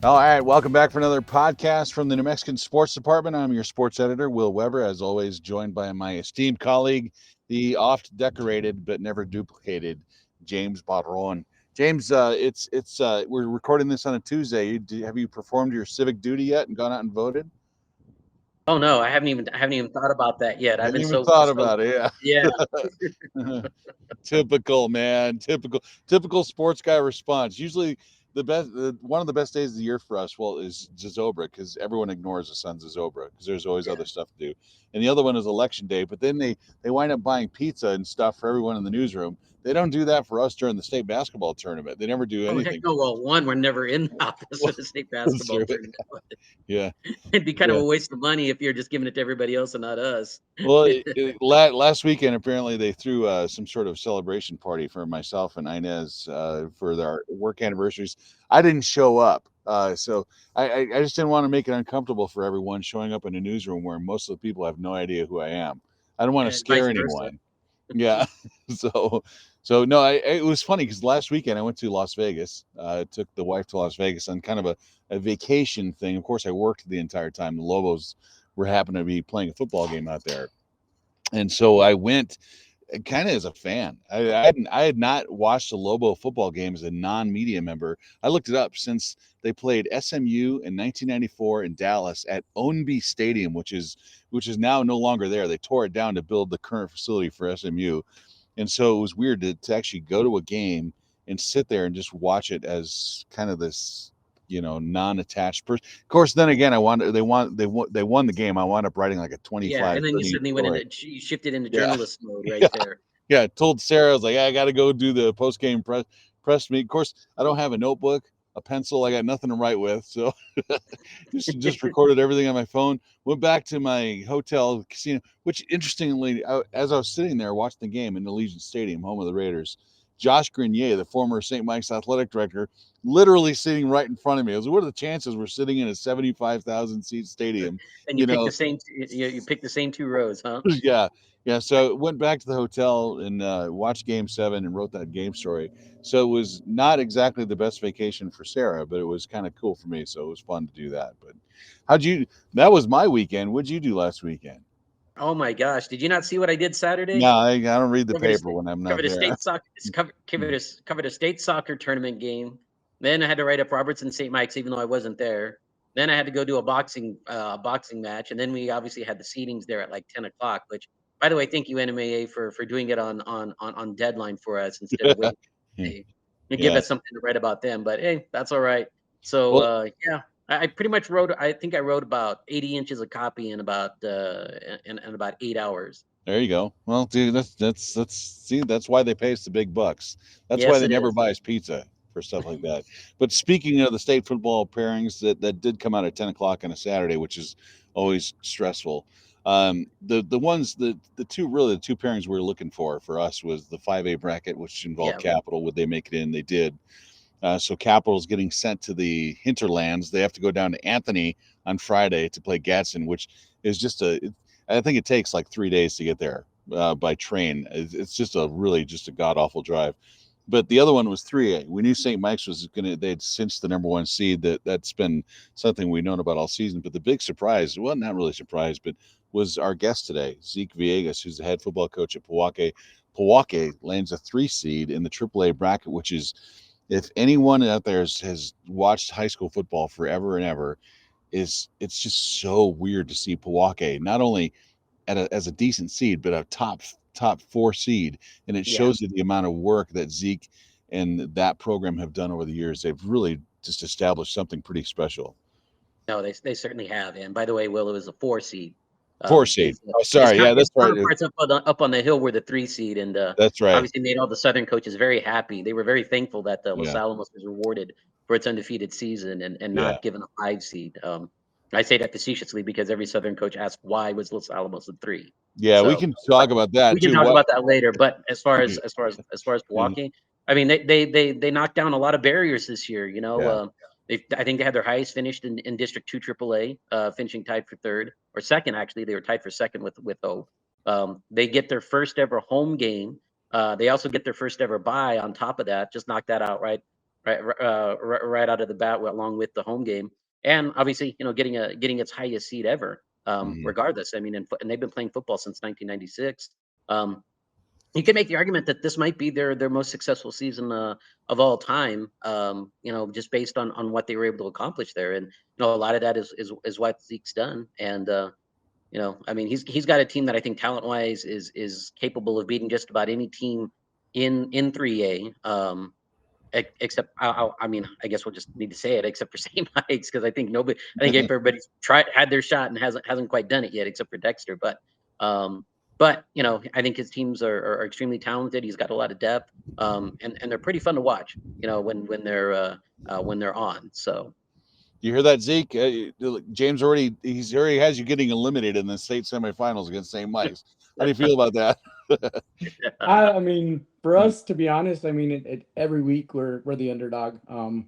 All right, welcome back for another podcast from the New Mexican Sports Department. I'm your sports editor, Will Weber, as always, joined by my esteemed colleague, the oft decorated but never duplicated James Barron. James, it's we're recording this on a Tuesday. Have you performed your civic duty yet and gone out and voted? Oh no, I haven't even thought about that yet. I've Haven't been even so thought so about it. yeah. Yeah. Typical, man. Typical sports guy response. Usually one of the best days of the year for us, well, is Zozobra because everyone ignores the Sun's Zozobra because there's always Yeah. other stuff to do. And the other one is election day, but then they wind up buying pizza and stuff for everyone in the newsroom. They don't do that for us during the state basketball tournament. They never do Oh heck anything. no. Well, one, we're never in the office for the state That's basketball true. tournament. Yeah. It'd be kind of Yeah. a waste of money if you're just giving it to everybody else and not us. Well, last weekend apparently they threw some sort of celebration party for myself and Inez for our work anniversaries. I didn't show up, so I just didn't want to make it uncomfortable for everyone showing up in a newsroom where most of the people have no idea who I am. I don't want to And vice scare versa. anyone. Yeah, so no, it was funny because last weekend I went to Las Vegas. Took the wife to Las Vegas on kind of a vacation thing. Of course, I worked the entire time. The Lobos were happening to be playing a football game out there, and so I went kind of as a fan. I had not watched a Lobo football game as a non-media member. I looked it up since they played SMU in 1994 in Dallas at Ownby Stadium, which is now no longer there. They tore it down to build the current facility for SMU, and so it was weird to actually go to a game and sit there and just watch it as kind of this non-attached person. Of course, then again, I wanted they won the game. I wound up writing like a Yeah, and then you 25-30 suddenly went story. into you shifted into Yeah. journalist mode right Yeah, there. yeah. I told Sarah, I was like, I got to go do the post game press meet. Of course, I don't have a notebook, a pencil. I got nothing to write with, so just recorded everything on my phone. Went back to my hotel casino, which interestingly, as I was sitting there watching the game in Allegiant Stadium, home of the Raiders, Josh Grenier, the former St. Mike's athletic director, literally sitting right in front of me. I was like, what are the chances we're sitting in a 75,000 seat stadium? And you You picked know, the same you picked the same two rows, huh? yeah, yeah. So went back to the hotel and watched Game 7 and wrote that game story. So it was not exactly the best vacation for Sarah, but it was kind of cool for me. So it was fun to do that. But how'd you? That was my weekend. What'd you do last weekend? Oh my gosh, did you not see what I did No, Saturday? I don't read the Covered a paper sta when I'm not covered a there. state soccer covered a state soccer tournament game. Then I had to write up Robertson St. Mike's even though I wasn't there. Then I had to go do a boxing match, and then we obviously had the seatings there at like 10 o'clock. Which, by the way, thank you NMAA for doing it on deadline for us instead of waiting today to give Yeah. us something to write about them. But hey, that's all right. So Well, yeah, I pretty much wrote. I think I wrote about 80 inches of copy in about 8 hours. there you go. Well, dude, that's see, that's why they pay us the big bucks. That's why Yes, they it never is. buy us pizza for stuff like that. But speaking of the state football pairings that did come out at 10 o'clock on a Saturday, which is always stressful. The ones the two really the two pairings we were looking for us was the 5A bracket, which involved Yeah. Capital. Would they make it in? They did. So Capital's getting sent to the hinterlands. They have to go down to Anthony on Friday to play Gadsden, which is I think it takes like 3 days to get there by train. It's just a god awful drive. But the other one was 3A. We knew St. Mike's was gonna they'd cinched the number one seed. That's been something we've known about all season. But the big surprise, well, not really surprise, but was our guest today, Zeke Villegas, who's the head football coach at Pojoaque. Pojoaque lands a 3 seed in the AAA bracket, which is, if anyone out there has watched high school football forever and ever, is it's just so weird to see Pojoaque not only as a decent seed, but a top 4 seed, and it Yeah. shows you the amount of work that Zeke and that program have done over the years. They've really just established something pretty special. No, they certainly have. And by the way, Will, it was a 4 seed. Four seed. Oh, His sorry. Yeah, that's right. counterparts up on the hill were the 3 seed, and That's right. obviously made all the Southern coaches very happy. They were very thankful that Los Yeah. Alamos was rewarded for its undefeated season and Yeah. not given a 5 seed. I say that facetiously because every Southern coach asked why was Los Alamos a 3. Yeah. We So, can but talk about that we can too. talk What? about that later. But as far as Milwaukee, I mean, they knocked down a lot of barriers this year. Yeah. I think they had their highest finished in District 2 AAA, finishing tied for third or second. Actually, they were tied for second with Hope. They get their first ever home game. They also get their first ever bye on top of that. Just knocked that out, right? right out of the bat along with the home game, and obviously getting its highest seed ever. Mhm. Regardless, I mean, and they've been playing football since 1996. Um, you can make the argument that this might be their most successful season of all time. Just based on what they were able to accomplish there, and a lot of that is what Zeke's done. And I mean, he's got a team that I think talent wise is capable of beating just about any team in 3A. Except I mean, I guess we'll just need to say it, except for St. Mike's, because I think everybody's had their shot and hasn't quite done it yet, except for Dexter. But I think his teams are extremely talented. He's got a lot of depth, and they're pretty fun to watch. When they're on. So You hear that, Zeke? James he's already has you getting eliminated in the state semifinals against St. Mike's. How do you feel about that? I mean, for us, to be honest, I mean, every week we're the underdog.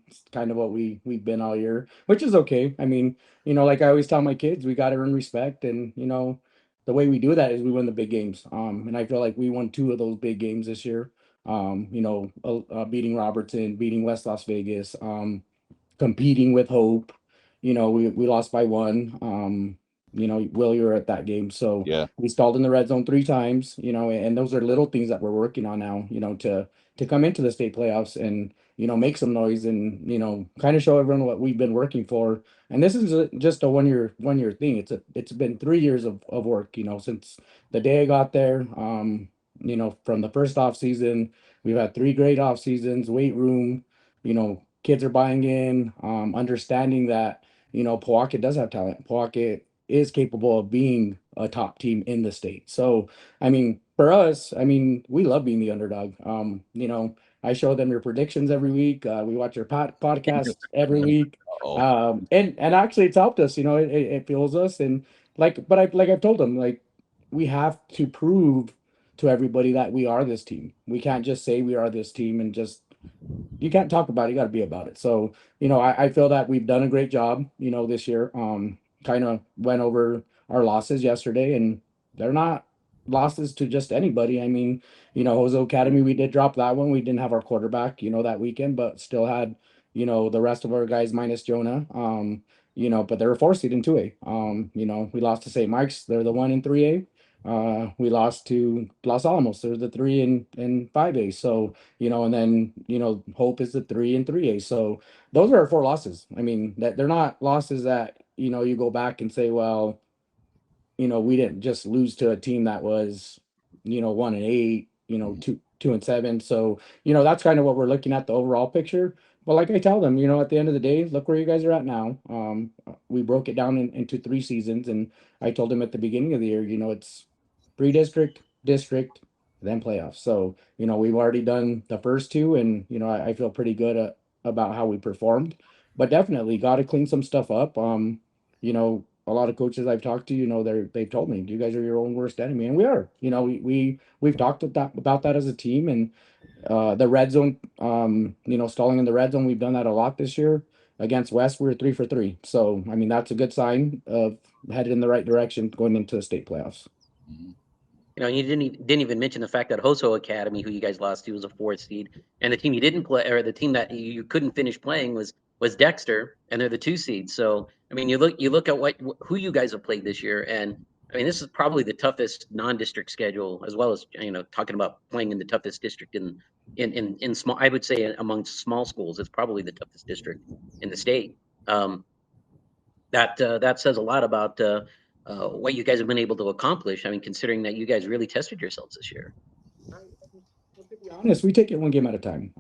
It's kind of what we've been all year, which is okay. I mean, like I always tell my kids, we got to earn respect, and the way we do that is we win the big games. And I feel like we won two of those big games this year. Beating Robertson, beating West Las Vegas. Competing with hope. We lost by one. Will, you were at that game. So Yeah. we stalled in the red zone three times, and those are little things that we're working on now, to come into the state playoffs and, make some noise and, kind of show everyone what we've been working for. And this is just a one year thing. It's been 3 years of work, since the day I got there. From the first off season, we've had 3 great off seasons, weight room, kids are buying in, understanding that, Pojoaque does have talent. Pojoaque is capable of being a top team in the state. So, I mean, for us, I mean, we love being the underdog. I show them your predictions every week. We watch your podcasts every week. Oh, And actually it's helped us, it fuels us. And I've told them, like, we have to prove to everybody that we are this team. We can't just say we are this team and just you can't talk about it, you got to be about it. So, I feel that we've done a great job, this year. Kind of went over our losses yesterday, and they're not losses to just anybody. I mean, Jose Academy, we did drop that one. We didn't have our quarterback, that weekend, but still had, the rest of our guys minus Jonah. But they were 4 seed in 2A. We lost to St. Mike's. They're the 1 in 3A. We lost to Los Alamos. They're the 3 in 5A. So, and then, Hope is the 3 in 3A. So those are our 4 losses. I mean, that they're not losses that, you go back and say, well, we didn't just lose to a team that was, 1 and 8, mhm. 2 and 7. So, that's kind of what we're looking at, the overall picture. But like I tell them, at the end of the day, look where you guys are at now. We broke it down into 3 seasons, and I told them at the beginning of the year, it's pre-district, district, then playoffs. So, we've already done the first two, and I feel pretty good about how we performed. But definitely got to clean some stuff up. A lot of coaches I've talked to, they've told me you guys are your own worst enemy, and we are. We've talked about that as a team, and the red zone, stalling in the red zone, we've done that a lot this year. Against West, we were 3 for 3. So I mean, that's a good sign of headed in the right direction going into the state playoffs. Mhm. You didn't even mention the fact that Hoso Academy, who you guys lost to, was a 4th seed, and the team you didn't play, or the team that you couldn't finish playing, was Dexter, and they're the 2 seed. So I mean, you look at who you guys have played this year, and I mean, this is probably the toughest non-district schedule, as well as talking about playing in the toughest district in small. I would say amongst small schools, it's probably the toughest district in the state. Um, that says a lot about what you guys have been able to accomplish. I mean, considering that you guys really tested yourselves this year. Right. Well, to be honest, we take it one game at a time.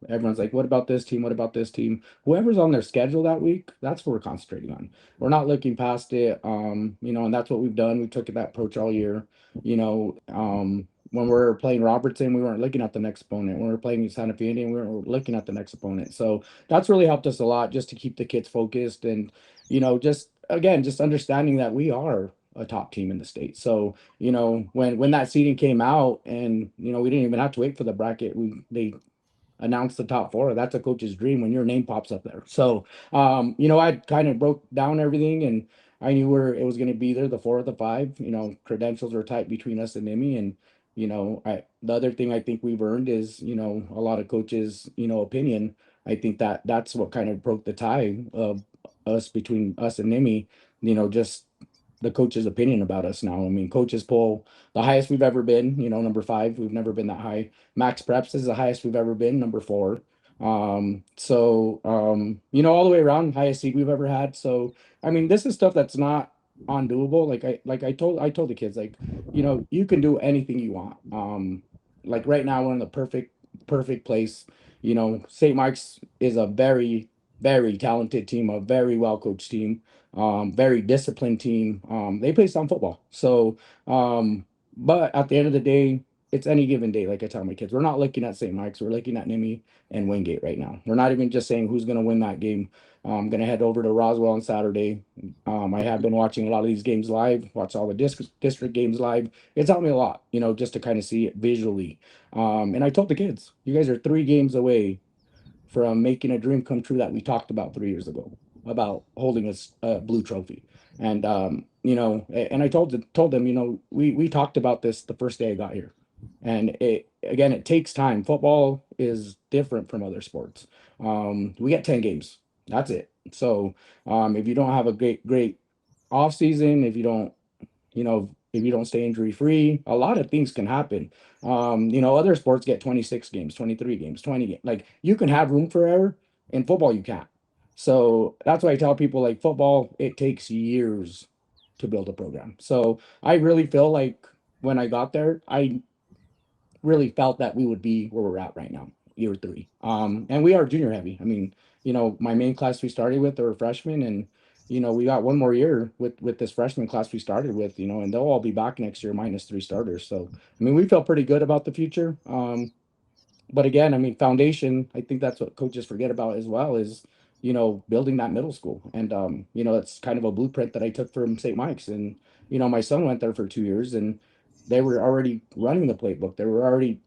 Everyone's like, what about this team? What about this team? Whoever's on their schedule that week, that's what we're concentrating on. We're not looking past it. And that's what we've done. We took that approach all year. When we're playing Robertson, we weren't looking at the next opponent. When we're playing Santa Fe Indian, we weren't looking at the next opponent. So that's really helped us a lot just to keep the kids focused and, just again, just understanding that we are a top team in the state. So, when that seeding came out and, we didn't even have to wait for the bracket, they announced the top four. That's a coach's dream when your name pops up there. So, I kind of broke down everything and I knew where it was going to be there, the 4 or the 5, credentials were tight between us and Nimi. And The other thing I think we've earned is, a lot of coaches, opinion. I think that that's what kind of broke the tie of us between us and Nimi, just the coach's opinion about us now. I mean, coaches poll the highest we've ever been, number 5. We've never been that high. Max Preps is the highest we've ever been, number 4. All the way around, highest seed we've ever had. So, I mean, this is stuff that's not undoable. I told the kids, like, you can do anything you want. Like right now we're in the perfect place. St. Mike's is a very, very talented team, a very well coached team, very disciplined team. They play sound football. So, but at the end of the day, it's any given day. Like I tell my kids, we're not looking at St. Mike's, we're looking at Nimi and Wingate right now. We're not even just saying who's going to win that game. I'm going to head over to Roswell on Saturday. I have been watching a lot of these games live, watch all the district games live. It's helped me a lot, just to kind of see it visually. And I told the kids, you guys are 3 games away from making a dream come true that we talked about 3 years ago about holding a blue trophy. And and I told them, we talked about this the first day I got here. And it takes time. Football is different from other sports. We get 10 games. That's it. So if you don't have a great off season, if you don't stay injury free, a lot of things can happen. Other sports get 26 games, 23 games, 20 games. Like you can have room for error. In football, you can't. So that's why I tell people, like, football, it takes years to build a program. So I really feel like when I got there, I really felt that we would be where we're at right now, year 3. And we are junior heavy. I mean, my main class we started with are freshmen, and we got one more year with this freshman class we started with, and they'll all be back next year minus 3 starters. So I mean, we feel pretty good about the future. But again, I mean, foundation, I think that's what coaches forget about as well is, building that middle school. And, it's kind of a blueprint that I took from St. Mike's. And, my son went there for 2 years and they were already running the playbook. They were already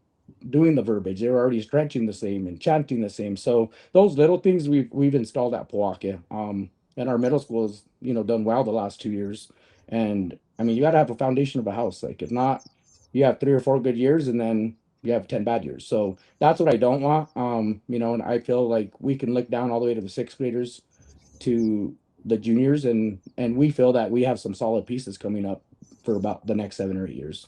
doing the verbiage. They were already stretching the same and chanting the same. So those little things we've installed at Pojoaque. And our middle school has, done well the last 2 years. And I mean, you got to have a foundation of a house. Like if not, you have 3 or 4 good years and then you have 10 bad years. So that's what I don't want. And I feel like we can look down all the way to the 6th graders to the juniors, and we feel that we have some solid pieces coming up for about the next 7 or 8 years.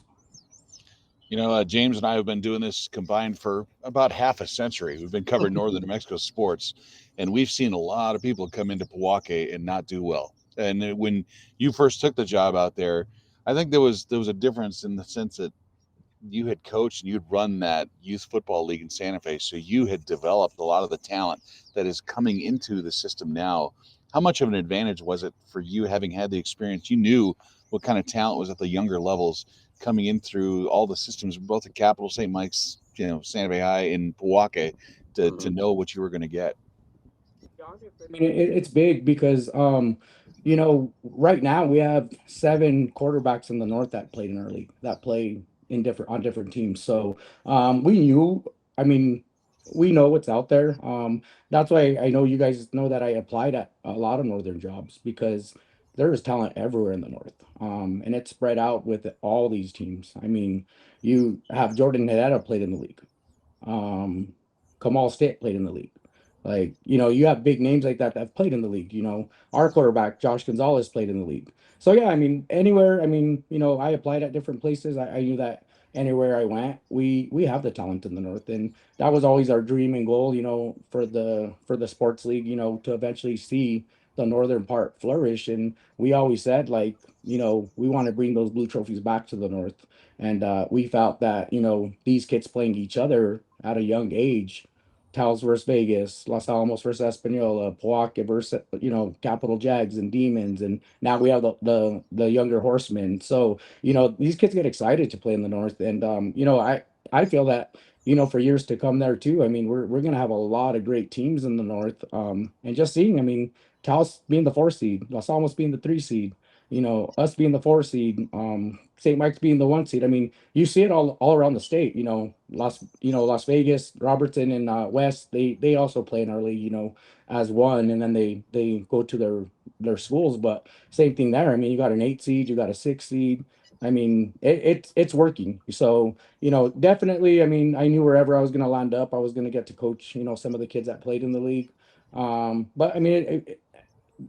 James and I have been doing this combined for about half a century. We've been covering northern New Mexico sports, and we've seen a lot of people come into Pojoaque and not do well. And when you first took the job out there, I think there was a difference in the sense that you had coached and you'd run that youth football league in Santa Fe, so you had developed a lot of the talent that is coming into the system now. How much of an advantage was it for you having had the experience? You knew what kind of talent was at the younger levels coming in through all the systems, both at Capital, St. Mike's, Santa Fe High, and Pojoaque, to Mhm. know what you were going to get. I mean, it's big because, right now we have 7 quarterbacks in the north that played in our league that play on different teams. So we knew, I mean, we know what's out there. That's why I know you guys know that I applied at a lot of northern jobs because there is talent everywhere in the north. And it's spread out with all these teams. I mean, you have Jordan Herrera played in the league. Um, Kamal Stitt played in the league. Like, you have big names like that have played in the league. Our quarterback, Josh Gonzalez, played in the league. So yeah, I mean, anywhere, I mean, I applied at different places. I knew that anywhere I went, we have the talent in the north. And that was always our dream and goal, for the sports league, to eventually see the northern part flourish. And we always said, like, we want to bring those blue trophies back to the north. And we felt that, these kids playing each other at a young age, Taos versus Vegas, Los Alamos versus Espanola, Pojoaque versus, Capital Jags and Demons. And now we have the younger horsemen. So, these kids get excited to play in the north. And, I feel that, for years to come there too. I mean, we're going to have a lot of great teams in the north. And just seeing, I mean, Taos being the 4 seed, Los Alamos being the 3 seed, us being the 4 seed, St. Mike's being the 1 seed. I mean, you see it all around the state. Las Vegas, Robertson, and West. They also play in our league, as one, and then they go to their schools. But same thing there. I mean, you got an 8 seed, you got a 6 seed. I mean, it's working. So, definitely, I mean, I knew wherever I was going to land up, I was going to get to coach, some of the kids that played in the league. But I mean,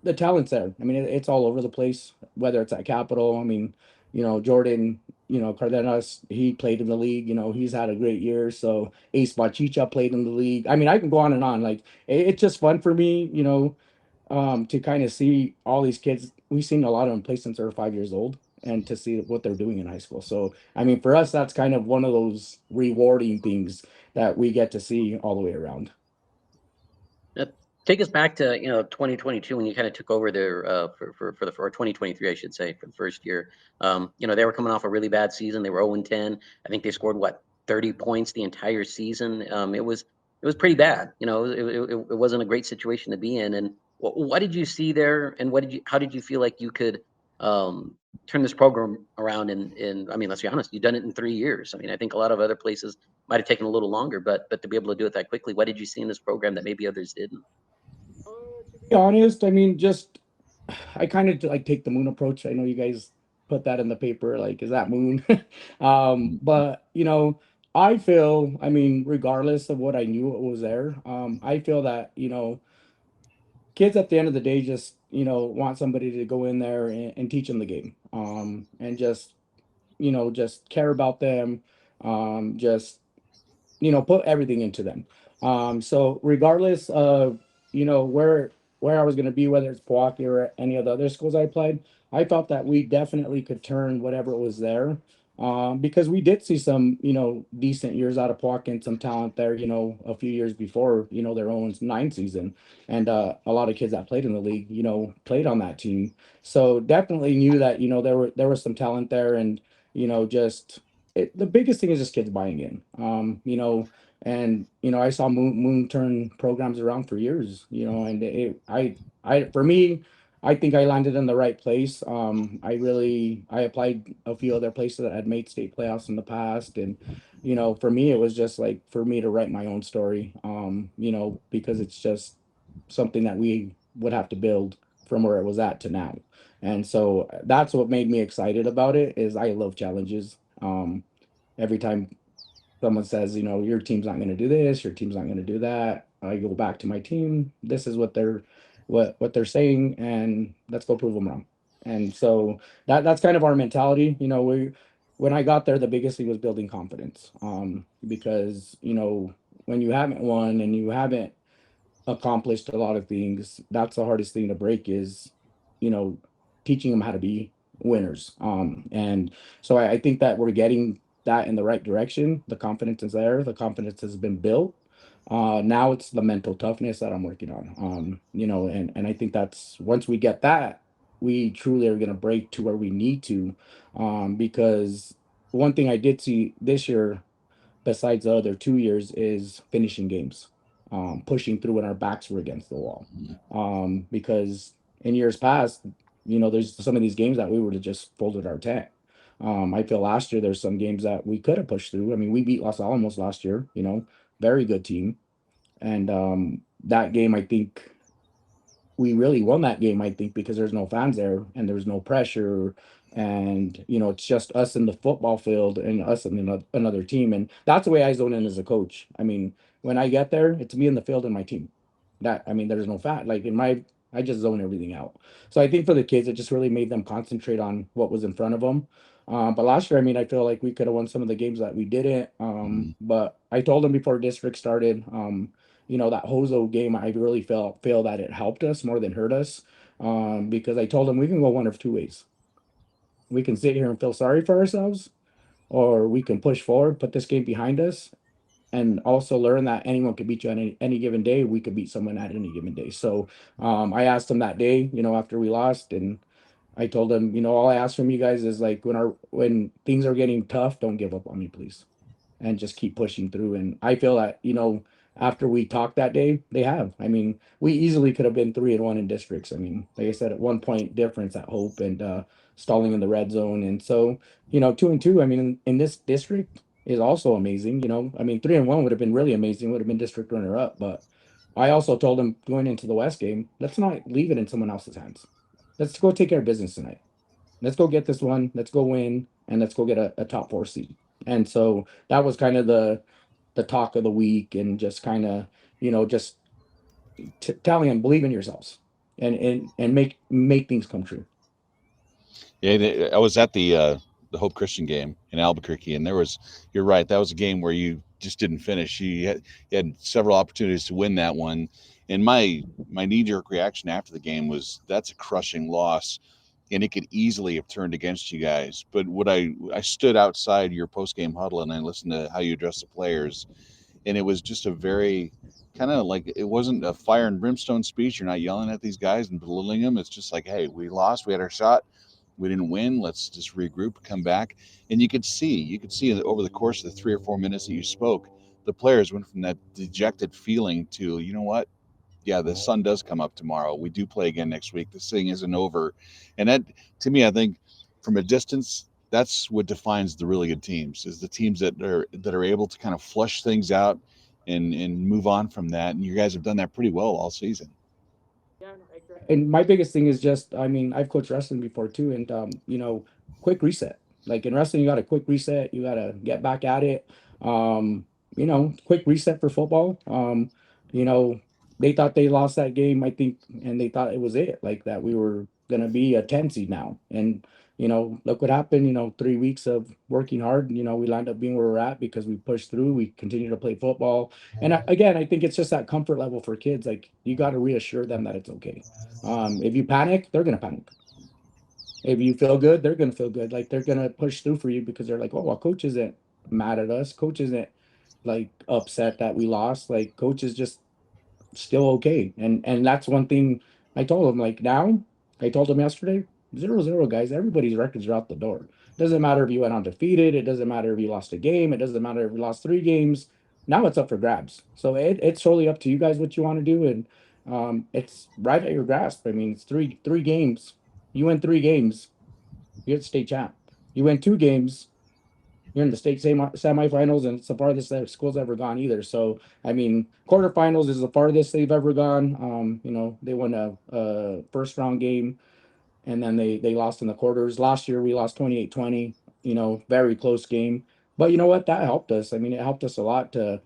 the talent's there. I mean, it's all over the place, whether it's at Capital. I mean, Jordan, Cardenas, he played in the league. He's had a great year. So Ace Bachicha played in the league. I mean, I can go on and on. Like, it's just fun for me, to kind of see all these kids. We've seen a lot of them play since they're 5 years old, and to see what they're doing in high school. So, I mean, for us, that's kind of one of those rewarding things that we get to see all the way around. Uh, Take us back to 2022 when you kind of took over there for the or 2023 I should say for the first year. They were coming off a really bad season. They were 0-10. I think they scored what 30 points the entire season. It was pretty bad. It wasn't a great situation to be in. And what did you see there? And how did you feel like you could turn this program around? In I mean, let's be honest, you've done it in 3 years. I mean, I think a lot of other places might have taken a little longer, but to be able to do it that quickly, what did you see in this program that maybe others didn't? To be honest, I mean, just I kind of like take the moon approach. I know you guys put that in the paper, like, is that moon? But I feel, I mean, regardless of what I knew what was there, I feel that, kids at the end of the day just, want somebody to go in there and teach them the game. And just care about them. Just put everything into them. So regardless of where I was going to be, whether it's Pojoaque or any of the other schools I played, I felt that we definitely could turn whatever was there. Because we did see some decent years out of Pojoaque and some talent there. A few years before their own ninth season, and a lot of kids that played in the league played on that team. So definitely knew that there was some talent there, and just the biggest thing is just kids buying in. And I saw Moon turn programs around for years. And for me, I think I landed in the right place. I applied a few other places that had made state playoffs in the past, and for me, it was just like for me to write my own story. Because it's just something that we would have to build from where it was at to now. And so that's what made me excited about it is I love challenges. Every time someone says, your team's not going to do this, your team's not going to do that, I go back to my team. This is what they're saying, and let's go prove them wrong. And so that's kind of our mentality. When I got there, the biggest thing was building confidence. Because when you haven't won and you haven't accomplished a lot of things, that's the hardest thing to break is, you know, teaching them how to be winners. And so I think that we're getting that in the right direction. The confidence is there. The confidence has been built. Now it's the mental toughness that I'm working on. And I think that's once we get that, we truly are going to break to where we need to. Because one thing I did see this year besides the other 2 years is finishing games, pushing through when our backs were against the wall. Because in years past, there's some of these games that we would have just folded our tent. I feel last year there's some games that we could have pushed through. I mean, we beat Los Alamos last year, very good team. And that game, I think we really won that game, I think, because there's no fans there and there's no pressure. And, it's just us in the football field and us and another team. And that's the way I zone in as a coach. I mean, when I get there, it's me in the field and my team. I mean, there's no fat. Like I just zone everything out. So I think for the kids, it just really made them concentrate on what was in front of them. But last year, I mean, I feel like we could have won some of the games that we didn't. But I told them before district started, that Hozo game, I really feel that it helped us more than hurt us. Because I told them we can go one of two ways. We can sit here and feel sorry for ourselves, or we can push forward, put this game behind us, and also learn that anyone could beat you on any given day. We could beat someone at any given day. So I asked them that day, after we lost, and I told them, all I ask from you guys is like when things are getting tough, don't give up on me, please, and just keep pushing through. And I feel that, after we talked that day, they have. I mean, we easily could have been 3-1 in districts. I mean, like I said, at 1 point difference at Hope and stalling in the red zone. And so, 2-2, I mean, in this district is also amazing. I mean, 3-1 would have been really amazing, would have been district runner up. But I also told them going into the West game, let's not leave it in someone else's hands. Let's go take care of business tonight. let's go get this one, let's go win, and let's go get a top 4 seed. And so that was kind of the talk of the week, and just kind of, just telling them, believe in yourselves, and make things come true. Yeah, I was at the Hope Christian game in Albuquerque, and you're right, that was a game where you just didn't finish. You had several opportunities to win that one, and my knee jerk reaction after the game was that's a crushing loss, and it could easily have turned against you guys. But I stood outside your post game huddle and I listened to how you address the players, and it was just a very kind of like, it wasn't a fire and brimstone speech. You're not yelling at these guys and belittling them. It's just like, hey, we lost, we had our shot, we didn't win, let's just regroup, come back. And you could see that over the course of the 3 or 4 minutes that you spoke, the players went from that dejected feeling to, you know what, yeah, the sun does come up tomorrow, we do play again next week, this thing isn't over. And that, to me, I think from a distance, that's what defines the really good teams, is the teams that are able to kind of flush things out and move on from that. And you guys have done that pretty well all season. And my biggest thing is just, I mean, I've coached wrestling before too, and quick reset. Like in wrestling, you got a quick reset. You got to get back at it. Quick reset for football. You know, they thought they lost that game, I think, and they thought it was it, like that we were gonna be a 10 seed now. And look what happened. 3 weeks of working hard. We lined up being where we're at because we pushed through. We continue to play football. And again, I think it's just that comfort level for kids. Like you got to reassure them that it's okay. If you panic, they're gonna panic. If you feel good, they're gonna feel good. Like they're gonna push through for you because they're like, oh, well, coach isn't mad at us. Coach isn't like upset that we lost. Like coach is just still okay. And that's one thing I told him. Like now, I told him yesterday, 0-0, guys. Everybody's records are out the door. Doesn't matter if you went undefeated. It doesn't matter if you lost a game. It doesn't matter if you lost 3 games. Now it's up for grabs. So it's totally up to you guys what you want to do, and it's right at your grasp. I mean, it's three games. You win 3 games, you're the state champ. You win 2 games, you're in the state semifinals, and it's the farthest that school's ever gone either. So, I mean, quarterfinals is the farthest they've ever gone. They won a first round game, and then they lost in the quarters. Last year, we lost 28-20, very close game. But you know what? That helped us. I mean, it helped us a lot to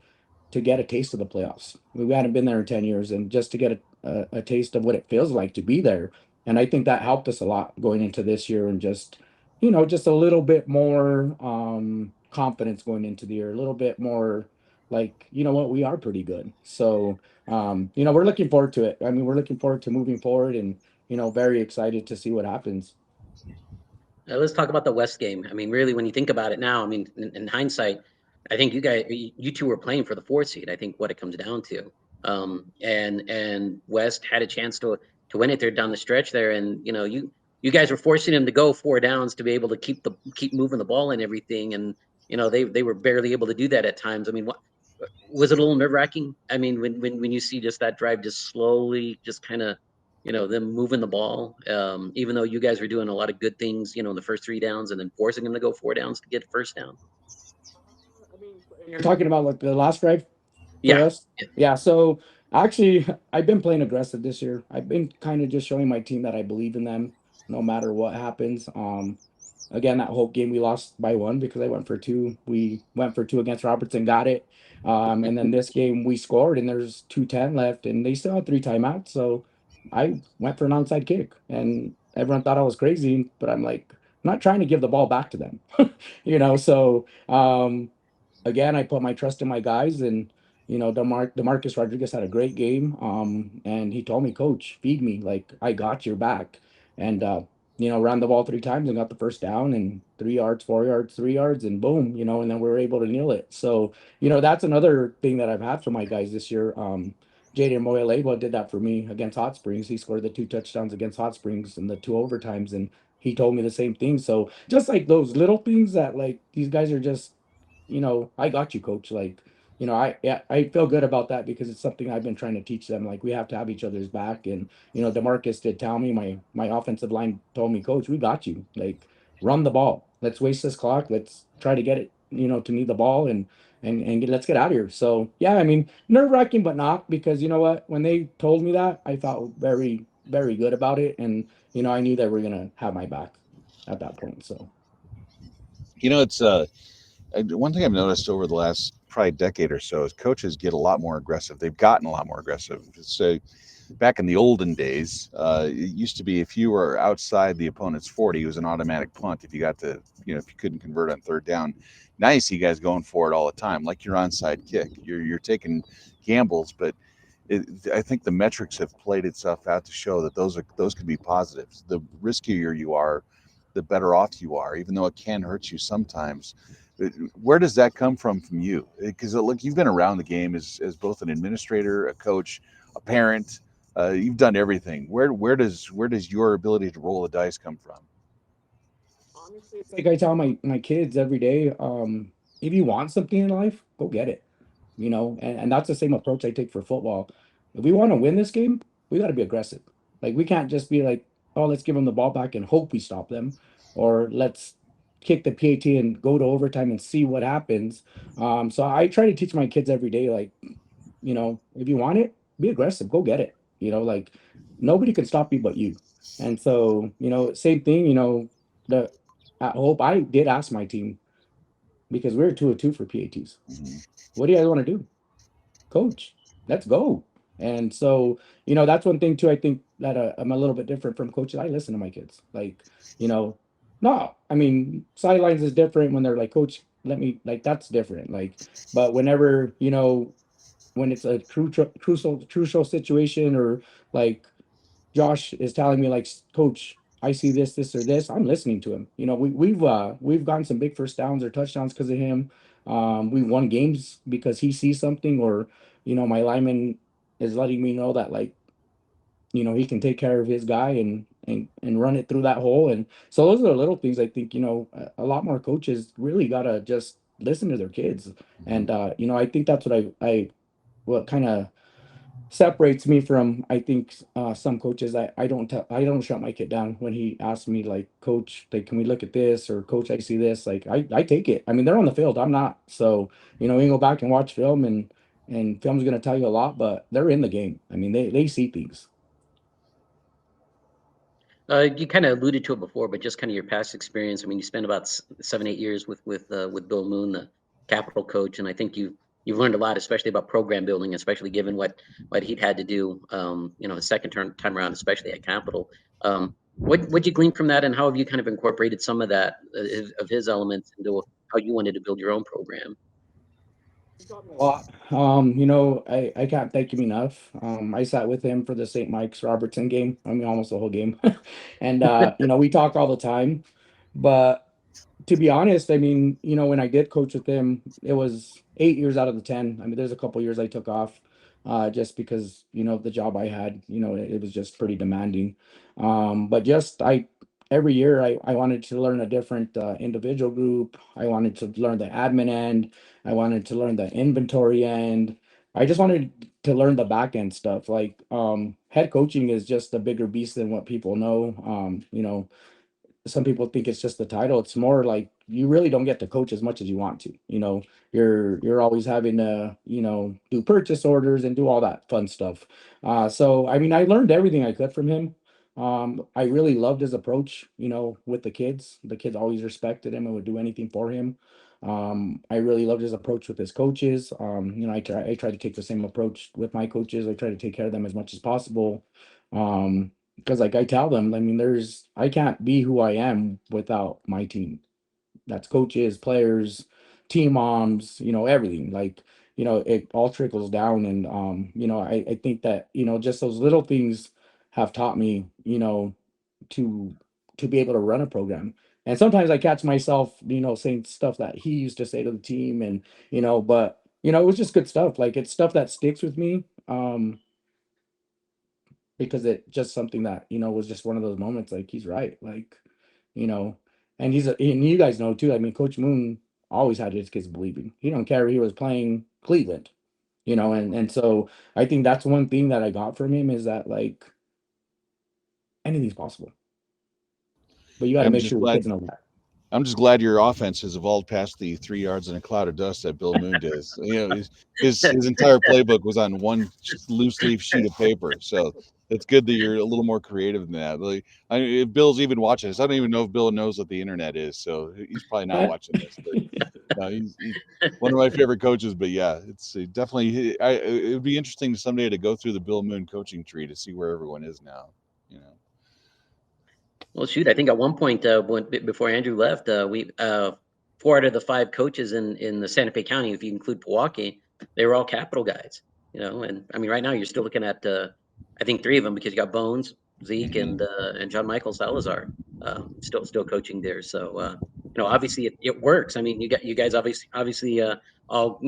get a taste of the playoffs. We hadn't been there in 10 years, and just to get a taste of what it feels like to be there. And I think that helped us a lot going into this year, and just a little bit more confidence going into the year, a little bit more like, what, we are pretty good. So, we're looking forward to it. I mean, we're looking forward to moving forward, and, very excited to see what happens. Let's talk about the West game. I mean, really, when you think about it now, I mean, in hindsight, I think you two were playing for the 4th seed. I think what it comes down to, and West had a chance to win it there down the stretch there, and you guys were forcing them to go 4 downs to be able to keep moving the ball and everything, and they were barely able to do that at times. I mean, what was it a little nerve wracking? I mean, when you see just that drive just slowly, just kind of them moving the ball, even though you guys were doing a lot of good things, in the first 3 downs, and then forcing them to go 4 downs to get a first down. You're talking about like the last drive for Yeah. us? Yeah. So actually, I've been playing aggressive this year. I've been kind of just showing my team that I believe in them no matter what happens. Again, that Hope game we lost by 1 because I went for 2. We went for 2 against Robertson, got it. And then this game we scored, and there's 2:10 left, and they still had 3 timeouts. So I went for an onside kick, and everyone thought I was crazy, but I'm like, I'm not trying to give the ball back to them, So again, I put my trust in my guys, and Demarcus Rodriguez had a great game. And he told me, Coach, feed me, like I got your back, and ran the ball 3 times and got the first down, and 3 yards, 4 yards, 3 yards, and boom, and then we were able to kneel it. So that's another thing that I've had for my guys this year. Jaden Moyaleva did that for me against Hot Springs. He scored the 2 touchdowns against Hot Springs in the 2 overtimes, and he told me the same thing. So just like those little things that, like, these guys are just, I got you, coach. Like, I feel good about that because it's something I've been trying to teach them. Like, we have to have each other's back. And, DeMarcus did tell me, my offensive line told me, Coach, we got you. Like, run the ball. Let's waste this clock. Let's try to get it, to me the ball, and let's get out of here. So yeah, I mean, nerve wracking, but not, because you know what? When they told me that, I felt very, very good about it. And, I knew they were gonna have my back. at that point. So It's one thing I've noticed over the last probably decade or so is coaches get a lot more aggressive. They've gotten a lot more aggressive. So back in the olden days, it used to be if you were outside the opponent's 40, it was an automatic punt if you got to, if you couldn't convert on third down. Now you see guys going for it all the time, like your onside kick. You're taking gambles, but I think the metrics have played itself out to show that those could be positives. The riskier you are, the better off you are, even though it can hurt you sometimes. Where does that come from you? Because look, you've been around the game as both an administrator, a coach, a parent. You've done everything. Where does your ability to roll the dice come from? honestly, it's like I tell my kids every day, if you want something in life, go get it. And that's the same approach I take for football. If we want to win this game, we got to be aggressive. Like we can't just be like, oh, let's give them the ball back and hope we stop them, or let's kick the PAT and go to overtime and see what happens. So I try to teach my kids every day, like, if you want it, be aggressive, go get it. Like nobody can stop you but you. And so, same thing, the at Hope, I did ask my team because we are 2-2 for PATs. Mm-hmm. What do you guys want to do? Coach, let's go. And so, that's one thing too. I think that I'm a little bit different from coaches. I listen to my kids. Like, no, I mean, sidelines is different when they're like, Coach, let me, like, that's different. Like, but whenever, when it's a crucial situation, or like Josh is telling me like, Coach, I see this or this, I'm listening to him. We've gotten some big first downs or touchdowns because of him. We won games because he sees something, or my lineman is letting me know that, like, he can take care of his guy and run it through that hole. And so those are the little things I think, a lot more coaches really gotta just listen to their kids. And I think that's what kind of separates me from, I think, some coaches. I don't shut my kid down when he asks me, like, Coach, like, can we look at this, or Coach, I see this. Like, I take it. I mean, they're on the field, I'm not. So you can go back and watch film, and film's going to tell you a lot, but they're in the game. I mean, they see things. You kind of alluded to it before, but just kind of your past experience. I mean, you spent about 7, 8 years with Bill Moon, the Capital coach, and I think you've learned a lot, especially about program building, especially given what he'd had to do. The second time around, especially at Capital. What'd you glean from that, and how have you kind of incorporated some of that of his elements into how you wanted to build your own program? A lot. I can't thank him enough. I sat with him for the St. Mike's Robertson game. I mean, almost the whole game. And we talk all the time. But to be honest, I mean, when I did coach with him, it was 8 years out of the 10. I mean, there's a couple years I took off, just because, the job I had, it was just pretty demanding. But just every year I wanted to learn a different individual group. I wanted to learn the admin end. I wanted to learn the inventory end. I just wanted to learn the back end stuff. Like, head coaching is just a bigger beast than what people know. Some people think it's just the title. It's more like you really don't get to coach as much as you want to. You're always having to, do purchase orders and do all that fun stuff. So I mean, I learned everything I could from him. I really loved his approach, with the kids. The kids always respected him and would do anything for him. I really loved his approach with his coaches. I try to take the same approach with my coaches. I try to take care of them as much as possible. Because, like, I tell them, I mean, I can't be who I am without my team. That's coaches, players, team moms, everything. Like, it all trickles down. And I think that, just those little things have taught me, to be able to run a program. And sometimes I catch myself, saying stuff that he used to say to the team, and but it was just good stuff. Like, it's stuff that sticks with me. Because it just something that, was just one of those moments. Like, he's right. Like, you know, and and you guys know too. I mean, Coach Moon always had his kids believing. He don't care if he was playing Cleveland, and so I think that's one thing that I got from him, is that, like, anything's possible, but you got to I'm make just sure your glad kids know that. I'm just glad your offense has evolved past the 3 yards in a cloud of dust that Bill Moon does. His entire playbook was on one loose leaf sheet of paper. So It's good that you're a little more creative than that. Like, if Bill's even watching this, I don't even know if Bill knows what the internet is, so he's probably not watching this. But no, he's one of my favorite coaches. But yeah, it's definitely. It would be interesting someday to go through the Bill Moon coaching tree to see where everyone is now. You know. Well, shoot, I think at one point before Andrew left, we 4 out of the 5 coaches in the Santa Fe County, if you include Pojoaque, they were all Capital guys. You know, and I mean, right now you're still looking at I think 3 of them because you got Bones, Zeke, and John Michael Salazar still coaching there. So you know, obviously it works. I mean, you guys obviously all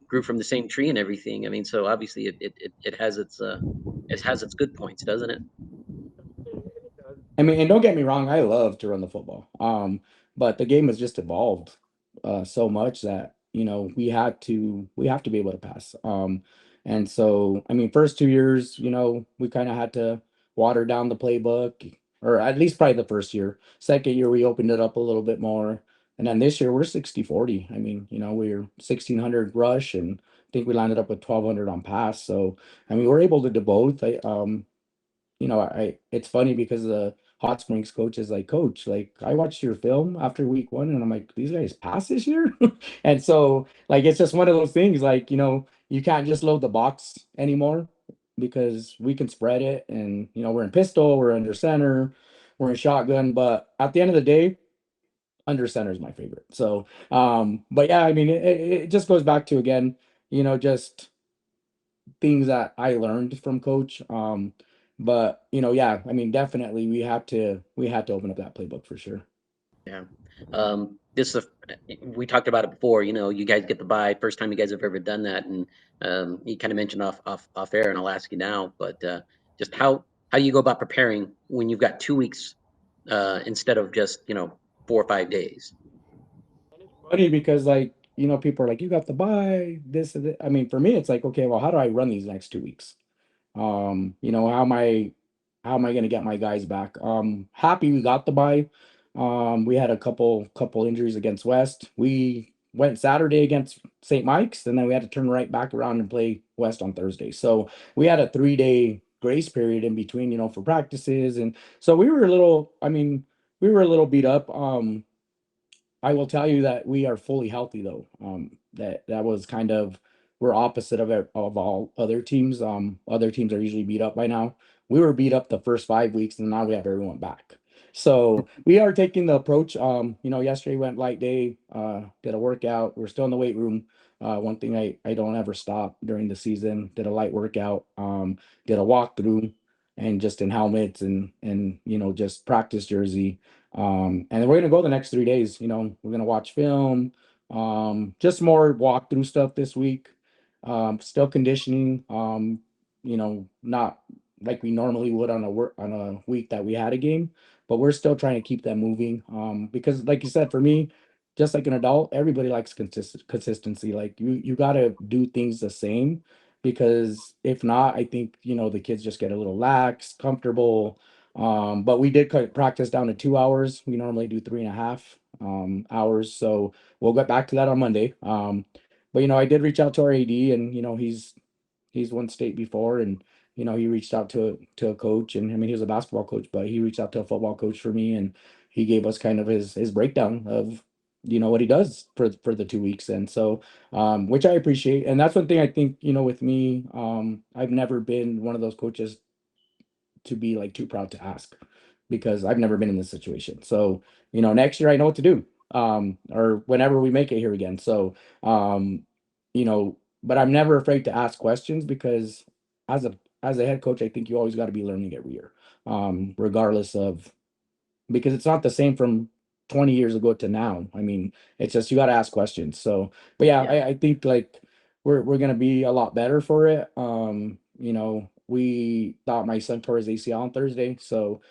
grew from the same tree and everything. I mean, so obviously it has its good points, doesn't it? I mean, and don't get me wrong, I love to run the football. But the game has just evolved so much that, we have to be able to pass. And so, I mean, first 2 years, we kind of had to water down the playbook, or at least probably the first year. Second year, we opened it up a little bit more. And then this year, we're 60-40. I mean, we're 1,600 rush, and I think we landed up with 1,200 on pass. So, I mean, we're able to do both. It's funny because the Hot Springs coach is like, Coach, like I watched your film after week 1, and I'm like, these guys pass this year? And so, like, it's just one of those things, like, you can't just load the box anymore because we can spread it, and we're in pistol, we're under center, we're in shotgun, but at the end of the day, under center is my favorite. So, but yeah, I mean, it just goes back to, again, just things that I learned from coach. But yeah, I mean, definitely we had to open up that playbook for sure. Yeah. This is we talked about it before. You know, you guys get the bye, first time you guys have ever done that, and you kind of mentioned off air, and I'll ask you now. But just how you go about preparing when you've got 2 weeks instead of just 4 or 5 days. Funny because, like, people are like, you got the bye, this and that. I mean, for me, it's like, okay, well, how do I run these next 2 weeks? How am I going to get my guys back? Happy we got the bye. We had a couple injuries against West. We went Saturday against St. Mike's, and then we had to turn right back around and play West on Thursday. So we had a 3-day grace period in between, for practices, and so we were a little. I mean, we were a little beat up. I will tell you that we are fully healthy though. That was kind of, we're opposite of all other teams. Other teams are usually beat up by now. We were beat up the first 5 weeks, and now we have everyone back. So we are taking the approach. Yesterday went light day. Did a workout. We're still in the weight room. One thing I don't ever stop during the season. Did a light workout. Did a walkthrough, and just in helmets and just practice jersey. And then we're gonna go the next 3 days. We're gonna watch film, just more walkthrough stuff this week. Still conditioning. Not like we normally would on a week that we had a game, but we're still trying to keep that moving. Because like you said, for me, just like an adult, everybody likes consistency. Like you gotta do things the same, because if not, I think the kids just get a little lax, comfortable. But we did cut practice down to 2 hours. We normally do 3.5 hours. So we'll get back to that on Monday. But I did reach out to our AD, and he's won state before, and he reached out to a coach, and I mean he was a basketball coach, but he reached out to a football coach for me, and he gave us kind of his breakdown of what he does for the 2 weeks. And so which I appreciate. And that's one thing I think, with me, I've never been one of those coaches to be like too proud to ask, because I've never been in this situation. So, next year I know what to do. Or whenever we make it here again. So, but I'm never afraid to ask questions, because as a head coach, I think you always got to be learning every year. Regardless of, because it's not the same from 20 years ago to now. I mean, it's just, you got to ask questions. So, but yeah, Yeah. I think like we're gonna be a lot better for it. We thought my son tore his ACL on Thursday, so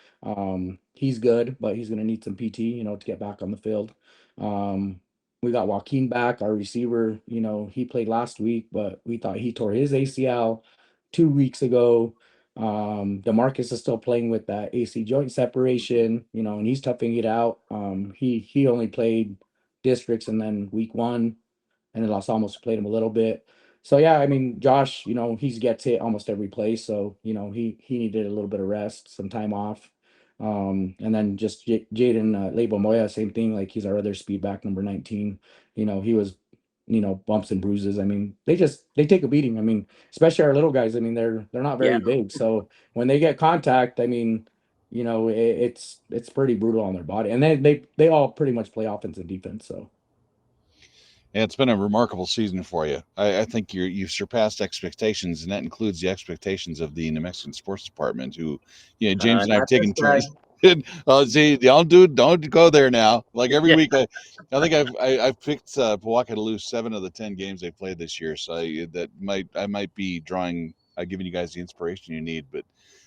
he's good, but he's gonna need some PT, to get back on the field. We got Joaquin back, our receiver. He played last week, but we thought he tore his ACL 2 weeks ago. DeMarcus is still playing with that AC joint separation, and he's toughing it out. He only played districts, and then week 1, and then Los Alamos played him a little bit. So yeah, I mean, Josh, he gets hit almost every play, so he needed a little bit of rest, some time off. And then just Jaden Labo Moya, same thing. Like he's our other speed back, number 19. He was, bumps and bruises. I mean, they take a beating. I mean, especially our little guys. I mean, they're not Yeah. very big, so when they get contact, I mean, it's pretty brutal on their body, and they all pretty much play offense and defense. So Yeah, it's been a remarkable season for you. I think you've surpassed expectations, and that includes the expectations of the New Mexican Sports Department, who, James and I have Not this taken guy. turns. See, don't go there now. Like every Yeah. week, I think I've picked Pojoaque to lose 7 of the 10 games they played this year. So I might be giving you guys the inspiration you need. But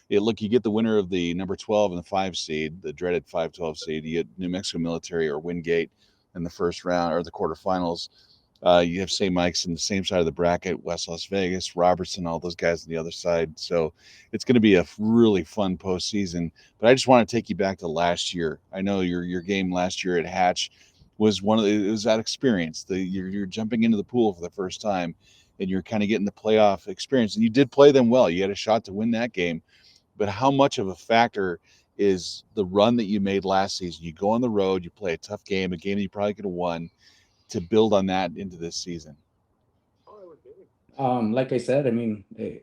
look, you get the winner of the number 12 and the 5 seed, the dreaded 5-12 seed. You get New Mexico Military or Wingate in the first round or the quarterfinals. You have St. Mike's in the same side of the bracket, West Las Vegas, Robertson, all those guys on the other side. So it's going to be a really fun postseason. But I just want to take you back to last year. I know your game last year at Hatch was it was that experience. You're jumping into the pool for the first time, and you're kind of getting the playoff experience. And you did play them well. You had a shot to win that game. But how much of a factor is the run that you made last season? You go on the road, you play a tough game, a game that you probably could have won, to build on that into this season. Like I said, I mean, I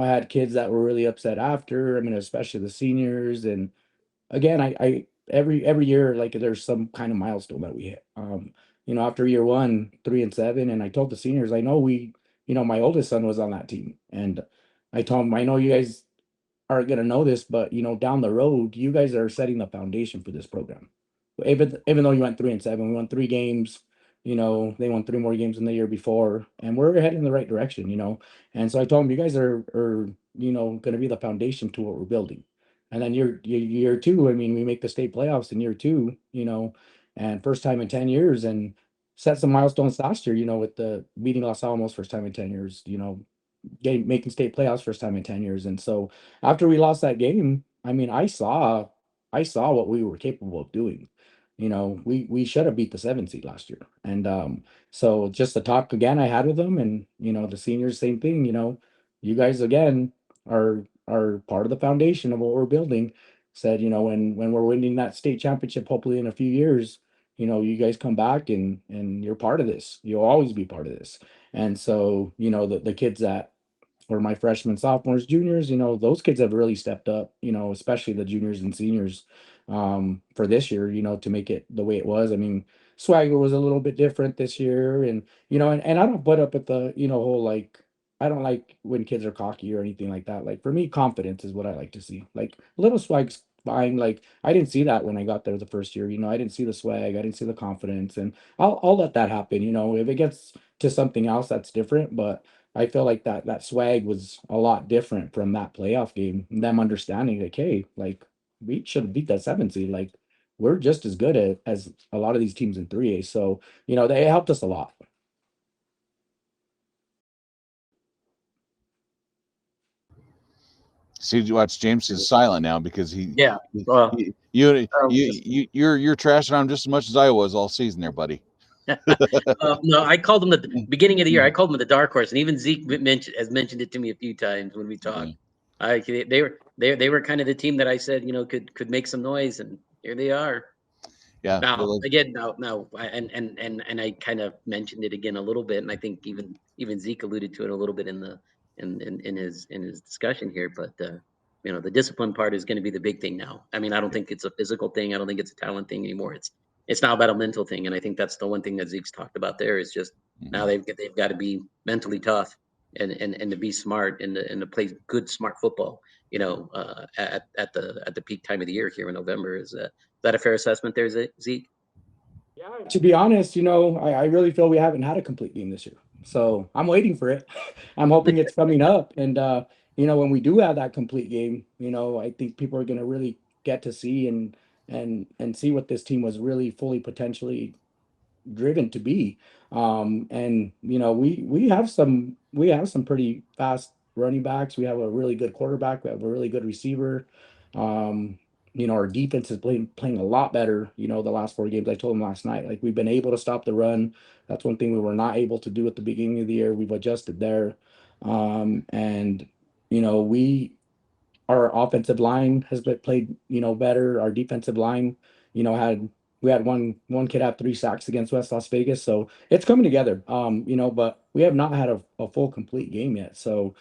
had kids that were really upset after. I mean, especially the seniors. And again, I every year, like there's some kind of milestone that we hit. After year one, 3-7, and I told the seniors, I know my oldest son was on that team, and I told him, I know you guys aren't going to know this, but down the road, you guys are setting the foundation for this program. Even though you went 3-7, we won 3 games. They won 3 more games than the year before, and we're heading in the right direction. And so I told them, you guys are going to be the foundation to what we're building. And then year two, I mean, we make the state playoffs in year two. And first time in 10 years, and set some milestones last year. With the beating Los Alamos first time in 10 years. Making state playoffs first time in 10 years. And so after we lost that game, I mean, I saw what we were capable of doing. We should have beat the 7 seed last year. And so just the talk again I had with them, and the seniors, same thing. You guys again are part of the foundation of what we're building. Said, when we're winning that state championship, hopefully in a few years, you guys come back and you're part of this. You'll always be part of this. And so, the kids that or my freshmen, sophomores, juniors, those kids have really stepped up, especially the juniors and seniors for this year, to make it the way it was. I mean, Swagger was a little bit different this year. And, and I don't put up at the, whole like, I don't like when kids are cocky or anything like that. Like for me, confidence is what I like to see. Like a little swag's fine. Like I didn't see that when I got there the first year. I didn't see the swag, I didn't see the confidence, and I'll let that happen. If it gets to something else, that's different. But I feel like that swag was a lot different from that playoff game. Them understanding like, hey, like we should have beat that 7 seed. Like we're just as good as a lot of these teams in 3A. So they helped us a lot. See, watch James is silent now because Yeah. Well, you're trashing on him just as much as I was all season there, buddy. no, I called him the beginning of the year. I called him the dark horse, and even Zeke has mentioned it to me a few times when we talked. They were kind of the team that I said could make some noise, and here they are. Yeah. Now Well, again, and I kind of mentioned it again a little bit, and I think even Zeke alluded to it a little bit in his discussion here. But the discipline part is going to be the big thing now. I mean, I don't think it's a physical thing. I don't think it's a talent thing anymore. It's now about a mental thing, and I think that's the one thing that Zeke's talked about there is just now they've got to be mentally tough and to be smart and to play good smart football. At the peak time of the year here in November is that a fair assessment there, Zeke? Yeah, to be honest, I really feel we haven't had a complete game this year. So I'm waiting for it. I'm hoping it's coming up. And when we do have that complete game, I think people are gonna really get to see and see what this team was really fully potentially driven to be. And we have some pretty fast running backs. We have a really good quarterback. We have a really good receiver. Um, our defense is playing a lot better, the last 4 games. I told him last night, like, we've been able to stop the run. That's one thing we were not able to do at the beginning of the year. We've adjusted there. And, we our offensive line has been played, better. Our defensive line, had we had one kid have 3 sacks against West Las Vegas, so it's coming together. But we have not had a full complete game yet. So,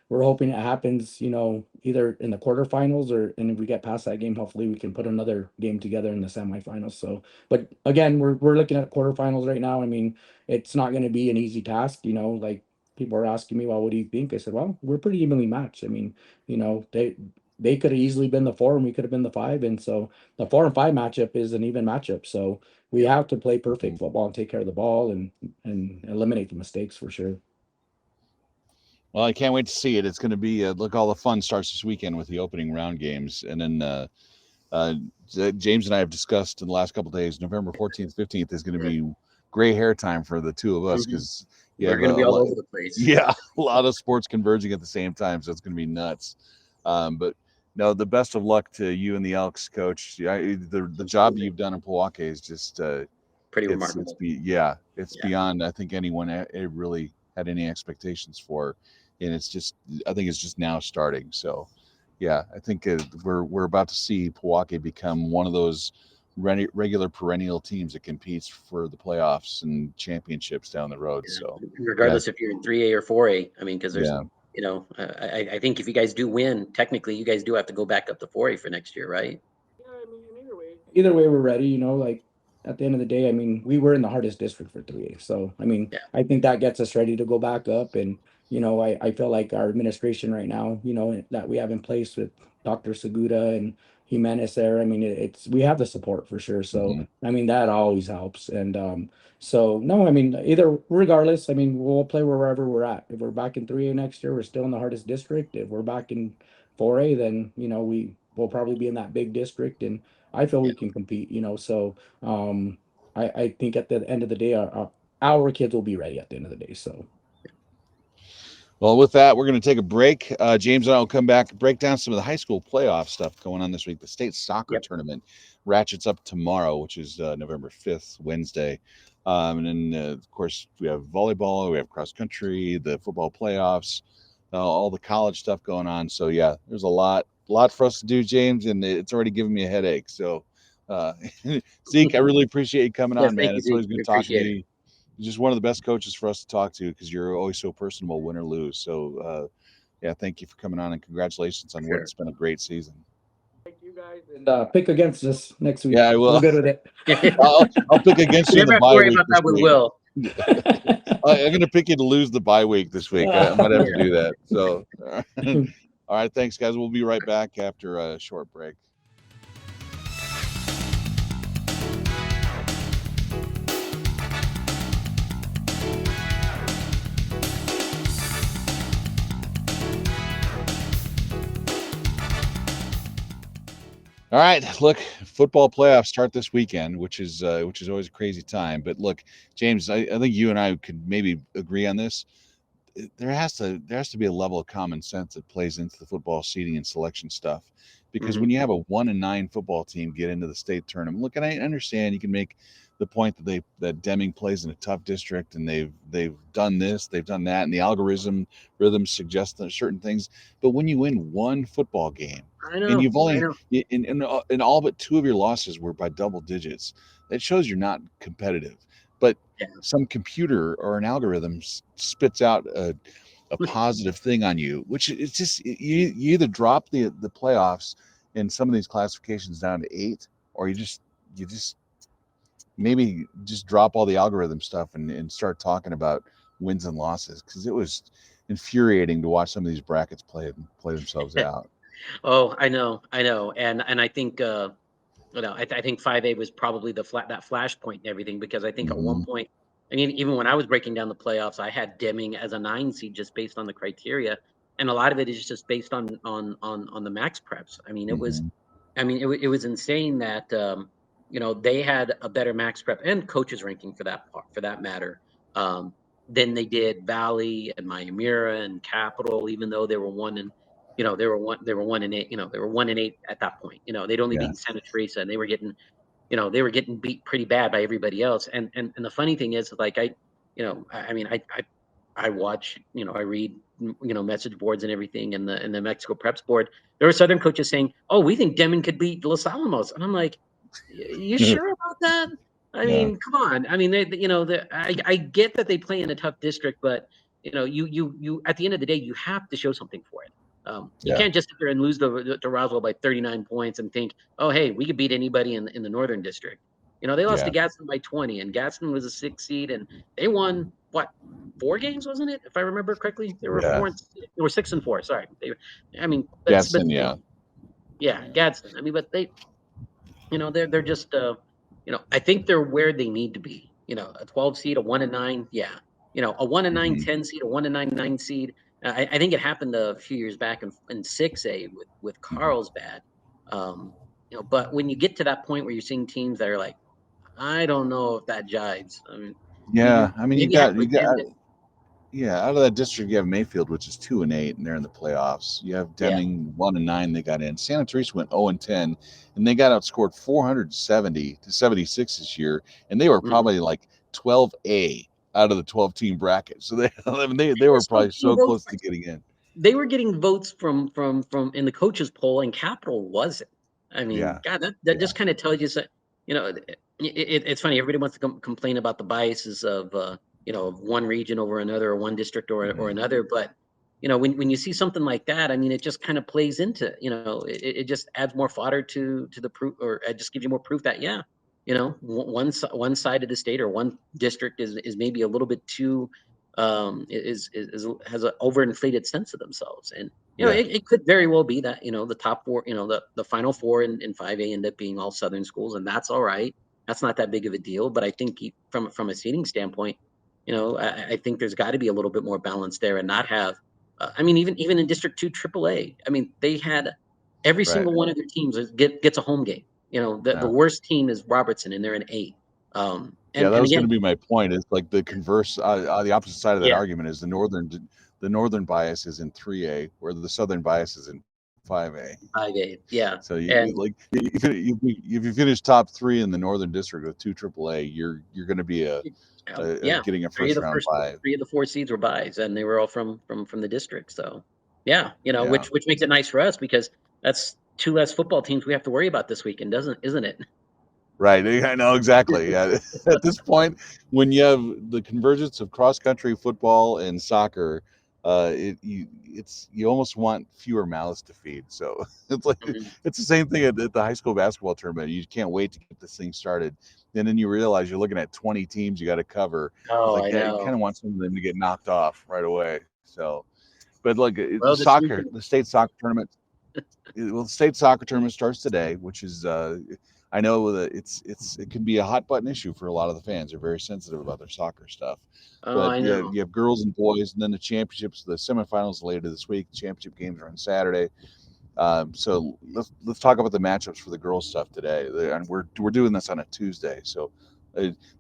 we're hoping it happens, either in the quarterfinals and if we get past that game, hopefully we can put another game together in the semifinals. So, but again, we're looking at quarterfinals right now. I mean, it's not going to be an easy task, like people are asking me, well, what do you think? I said, well, we're pretty evenly matched. I mean, they could have easily been the 4 and we could have been the 5. And so the 4 and 5 matchup is an even matchup. So we have to play perfect football and take care of the ball and eliminate the mistakes for sure. Well, I can't wait to see it. It's going to be look. All the fun starts this weekend with the opening round games, and then James and I have discussed in the last couple of days. November 14th, 15th is going to be gray hair time for the two of us because we're going to be all over the place. Yeah, a lot of sports converging at the same time, so it's going to be nuts. But no, the best of luck to you and the Elks, Coach. The job you've done in Pojoaque is just pretty remarkable. It's beyond I think anyone it really had any expectations for, and I think it's just now starting. So, yeah, I think we're about to see Pojoaque become one of those regular perennial teams that competes for the playoffs and championships down the road. So, regardless if you're in 3A or 4A, I mean, because there's I think if you guys do win, technically you guys do have to go back up to 4A for next year, right? Yeah, I mean, either way we're ready. Like at the end of the day, I mean, we were in the hardest district for 3A. So, I mean, I think that gets us ready to go back up. And, I feel like our administration right now, that we have in place with Dr. Seguda and Jimenez there, I mean, we have the support for sure. So, I mean, that always helps. And so, no, I mean, regardless, I mean, we'll play wherever we're at. If we're back in 3A next year, we're still in the hardest district. If we're back in 4A, then, we'll probably be in that big district. And I feel we can compete, So I think at the end of the day, our kids will be ready at the end of the day. So. Well, with that, we're going to take a break. James and I will come back and break down some of the high school playoff stuff going on this week. The state soccer tournament ratchets up tomorrow, which is November 5th, Wednesday. And then, of course, we have volleyball, we have cross country, the football playoffs, all the college stuff going on. So, yeah, there's a lot for us to do, James, and it's already giving me a headache. So, Zeke, I really appreciate you coming on, man. It's always good talking to you. You're just one of the best coaches for us to talk to because you're always so personable, win or lose. So, thank you for coming on and congratulations on what it's been a great season. Thank you guys, and pick against us next week. Yeah, I will. We're good with it. I'll pick against you in the bye week. We will. I'm going to pick you to lose the bye week this week. I might have to do that. So, all right, thanks, guys. We'll be right back after a short break. All right, look, football playoffs start this weekend, which is always a crazy time. But look, James, I think you and I could maybe agree on this. There has to be a level of common sense that plays into the football seeding and selection stuff, because when you have a 1-9 football team get into the state tournament, look, and I understand you can make the point that Deming plays in a tough district and they've done this, they've done that, and the rhythms suggest certain things. But when you win one football game, and you've only in all but 2 of your losses were by double digits, that shows you're not competitive. But some computer or an algorithm spits out a positive thing on you, which it's just you either drop the playoffs in some of these classifications down to 8, or you just maybe just drop all the algorithm stuff and start talking about wins and losses, because it was infuriating to watch some of these brackets play themselves out. Oh, I know, and I think I think 5A was probably that flashpoint and everything, because I think at one point, I mean, even when I was breaking down the playoffs, I had Deming as a 9 seed just based on the criteria, and a lot of it is just based on the max preps. I mean, it was insane that they had a better max prep and coaches ranking for that matter than they did Valley and Mayamura and Capital, even though they were 1 they were 1-8. They were 1-8 at that point. They'd only beaten Santa Teresa, and they were getting beat pretty bad by everybody else. And the funny thing is, like, I watch, I read, message boards and everything, and the Mexico Preps board. There were Southern coaches saying, "Oh, we think Demon could beat Los Alamos," and I'm like, "You sure about that?" I Yeah. mean, come on. I mean, I get that they play in a tough district, but you at the end of the day, you have to show something for it. You Yeah. can't just sit there and lose to Roswell by 39 points and think, "Oh, hey, we could beat anybody in the Northern District." They lost to Yeah. Gadsden by 20, and Gadsden was a 6 seed, and they won what, 4 games, wasn't it? If I remember correctly, they were Yeah. 6-4. Sorry, I mean, but Gadsden, yeah. yeah, Gadsden. I mean, but they're just I think they're where they need to be. A 12 seed, a 1-9, yeah. A 1-9 Mhm. 10 seed, a 1-9 9 seed. I think it happened a few years back in 6A with Carlsbad. But when you get to that point where you're seeing teams that are like, I don't know if that jives. I mean, you Yeah. I mean, you maybe have got to attend it. yeah, out of that district, you have Mayfield, which is 2-8, and they're in the playoffs. You have Yeah. Deming 1-9, they got in. Santa Teresa went 0-10, and they got outscored 470-76 this year, and they were Mhm. probably like 12A out of the 12-team bracket. So I mean, they were Still probably getting so votes. close to getting in. They were getting votes from in the coaches poll, and Capital wasn't. I mean, Yeah, God, that yeah, just kind of tells you that, it's funny. Everybody wants to complain about the biases of of one region over another, or one district or mhm, another. But when you see something like that, I mean, it just kind of plays into, it just adds more fodder to the proof, or it just gives you more proof that, yeah, one side of the state or one district is maybe a little bit too has an overinflated sense of themselves. And yeah, it could very well be that the top four, the final four in 5A end up being all Southern schools, and that's all right. That's not that big of a deal. But I think from a seating standpoint, I think there's got to be a little bit more balance there, and not have I mean, even in District 2 AAA, I mean, they had every right. single one of their teams gets a home game. The Yeah. worst team is Robertson, and they're an 8. Yeah, that And was going to again, be my point. Is like the converse, the opposite side of that yeah, argument is the northern bias is in 3A, where the southern bias is in 5A. 5A, yeah. So you And like if you finish top 3 in the northern district with 2 AAA, you're going to be yeah, getting a three of first the round first bye. 3 of the 4 seeds were buys, and they were all from the district. So, yeah, Yeah, which makes it nice for us, because that's 2 less football teams we have to worry about this weekend, isn't it? right. I know exactly. Yeah, at this point, when you have the convergence of cross country football and soccer, you almost want fewer mouths to feed. So it's like Mhm. it's the same thing at the high school basketball tournament. You can't wait to get this thing started, and then you realize you're looking at 20 teams you got to cover. It's Oh, like, I yeah, you kind know. of want some of them to get knocked off right away. So, but like the Well, this soccer, weekend, the state soccer tournament. Well, the state soccer tournament starts today, which is I know that it can be a hot button issue for a lot of the fans. They're very sensitive about their soccer stuff. oh, But I yeah, know. you have girls and boys, and then the championships, the semifinals later this week. The championship games are on Saturday. So let's talk about the matchups for the girls stuff today. And we're doing this on a Tuesday, so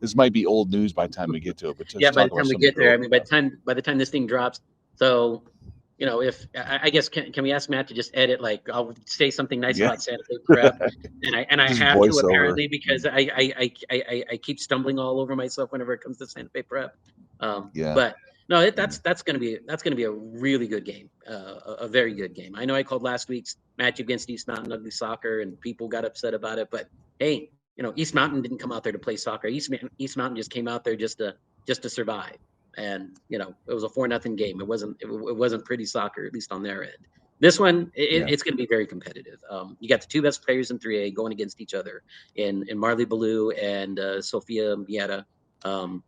this might be old news by the time we get to it. But Yeah, just by the talk about time we some of the get there, I girls mean, stuff. by the time this thing drops, so if I guess, can we ask Matt to just edit, like, I'll say something nice Yeah, about Santa Fe Prep, and I just have to, voiceover. apparently, because I keep stumbling all over myself whenever it comes to Santa Fe Prep. Yeah, But no, that's gonna be a really good game, a very good game. I know I called last week's match against East Mountain Ugly Soccer, and people got upset about it, but hey, East Mountain didn't come out there to play soccer. East Mountain just came out there just to survive. And it was a 4-0 game. It wasn't pretty soccer, at least on their end. This one, yeah, it's going to be very competitive. You got the 2 best players in 3A going against each other in Marley Ballou and Sophia Mieta. Um,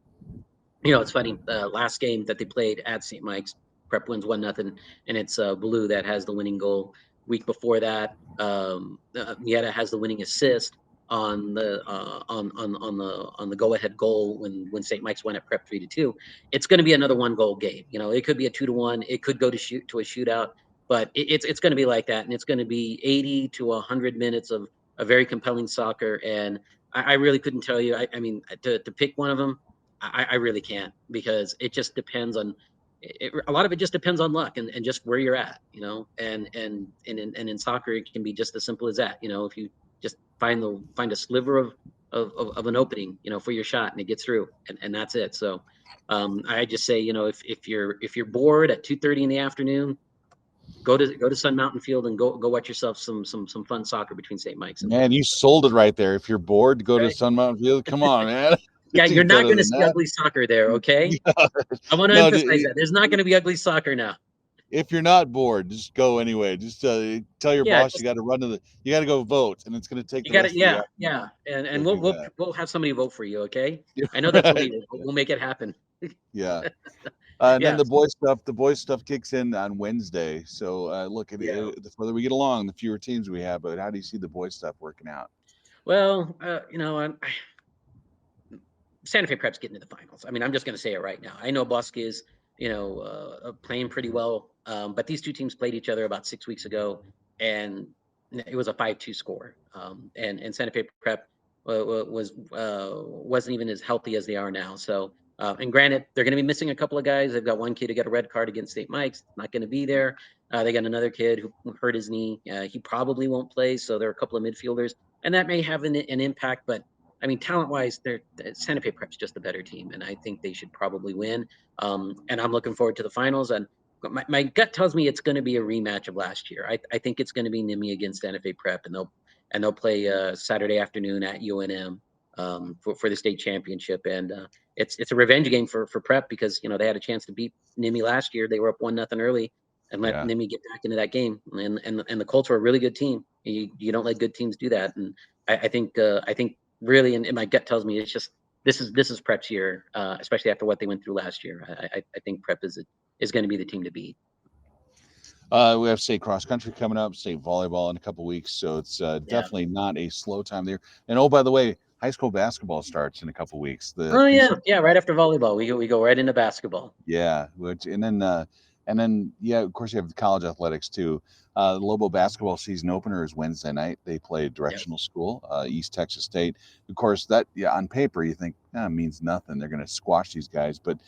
it's funny. Last game that they played at St. Mike's, Prep wins 1-0, and it's Ballou that has the winning goal. Week before that, Mieta has the winning assist on the go ahead goal when St. Mike's won at Prep 3-2. It's going to be another 1-goal game. It could be a 2-1. It could go to a shootout, but it's going to be like that, and it's going to be 80 to 100 minutes of a very compelling soccer. And I really couldn't tell you. I mean, to pick one of them, I really can't, because it just depends on a lot of it just depends on luck and just where you're at, you know, and in soccer, it can be just as simple as that. You know, if you just find a sliver of an opening, you know, for your shot and it gets through and that's it. So, I just say, you know, if you're bored at 2:30 in the afternoon, go to Sun Mountain Field and go watch yourself some fun soccer between St. Mike's and Man, you sold it right there. If you're bored, go to right? Sun Mountain Field. Come on, man. Yeah, It's you're not better going to than see that. ugly soccer there, okay? Yeah. I want to No, emphasize that there's not going to be ugly soccer now. if you're not bored, just go anyway. Just tell your Yeah, boss you got to you got to go vote, and it's going to take you the got to, rest of the yeah, afternoon yeah, to and go do that. we'll have somebody vote for you, okay? I know that's Right. illegal, but we'll make it happen. Yeah. And then Yeah, the boys stuff kicks in on Wednesday. So look, yeah. the further we get along, the fewer teams we have. But how do you see the boys stuff working out? Well, you know, Santa Fe Prep's getting to the finals. I mean, I'm just going to say it right now. I know Busk is, you know, playing pretty well, but these two teams played each other about 6 weeks ago, and it was a 5-2 score. And Santa Fe Prep wasn't even as healthy as they are now. So, and granted, they're going to be missing a couple of guys. They've got one kid who got a red card against St. Mike's, not going to be there. They got another kid who hurt his knee. He probably won't play. So there are a couple of midfielders, and that may have an impact, but I mean, talent-wise, Santa Fe Prep's just a better team, and I think they should probably win. And I'm looking forward to the finals. And my gut tells me it's going to be a rematch of last year. I think it's going to be Nimi against Santa Fe Prep, and they'll play Saturday afternoon at UNM for the state championship. And it's a revenge game for Prep because you know they had a chance to beat Nimi last year. They were up 1-0 early and let Yeah. Nimi get back into that game. And the Colts are a really good team. You don't let good teams do that. And I think really, and my gut tells me it's just this is Prep's year, especially after what they went through last year. I think Prep is going to be the team to beat. We have state cross country coming up, state volleyball in a couple weeks, so it's definitely not a slow time there. And oh, by the way, high school basketball starts in a couple weeks. Oh yeah, right after volleyball, we go right into basketball. Yeah, which and then yeah, of course you have the college athletics too. The Lobo basketball season opener is Wednesday night. They play directional school, East Texas State. Of course, that on paper you think means nothing. They're going to squash these guys, but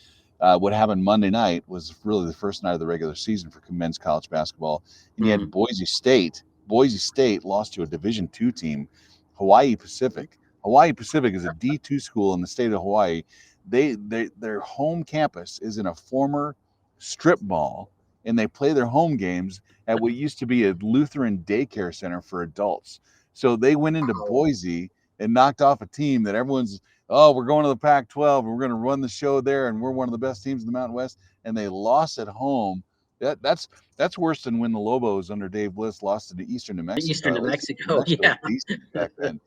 what happened Monday night was really the first night of the regular season for men's college basketball, and you had Boise State. Boise State lost to a Division II team, Hawaii Pacific. Hawaii Pacific is a D2 school in the state of Hawaii. Their home campus is in a former strip mall, and they play their home games at what used to be a Lutheran daycare center for adults. So they went into Boise and knocked off a team that everyone's, oh, we're going to the Pac-12 and we're going to run the show there and we're one of the best teams in the Mountain West, and they lost at home. That's worse than when the Lobos under Dave Bliss lost to Eastern New Mexico. Eastern New Mexico, yeah. Decent back then.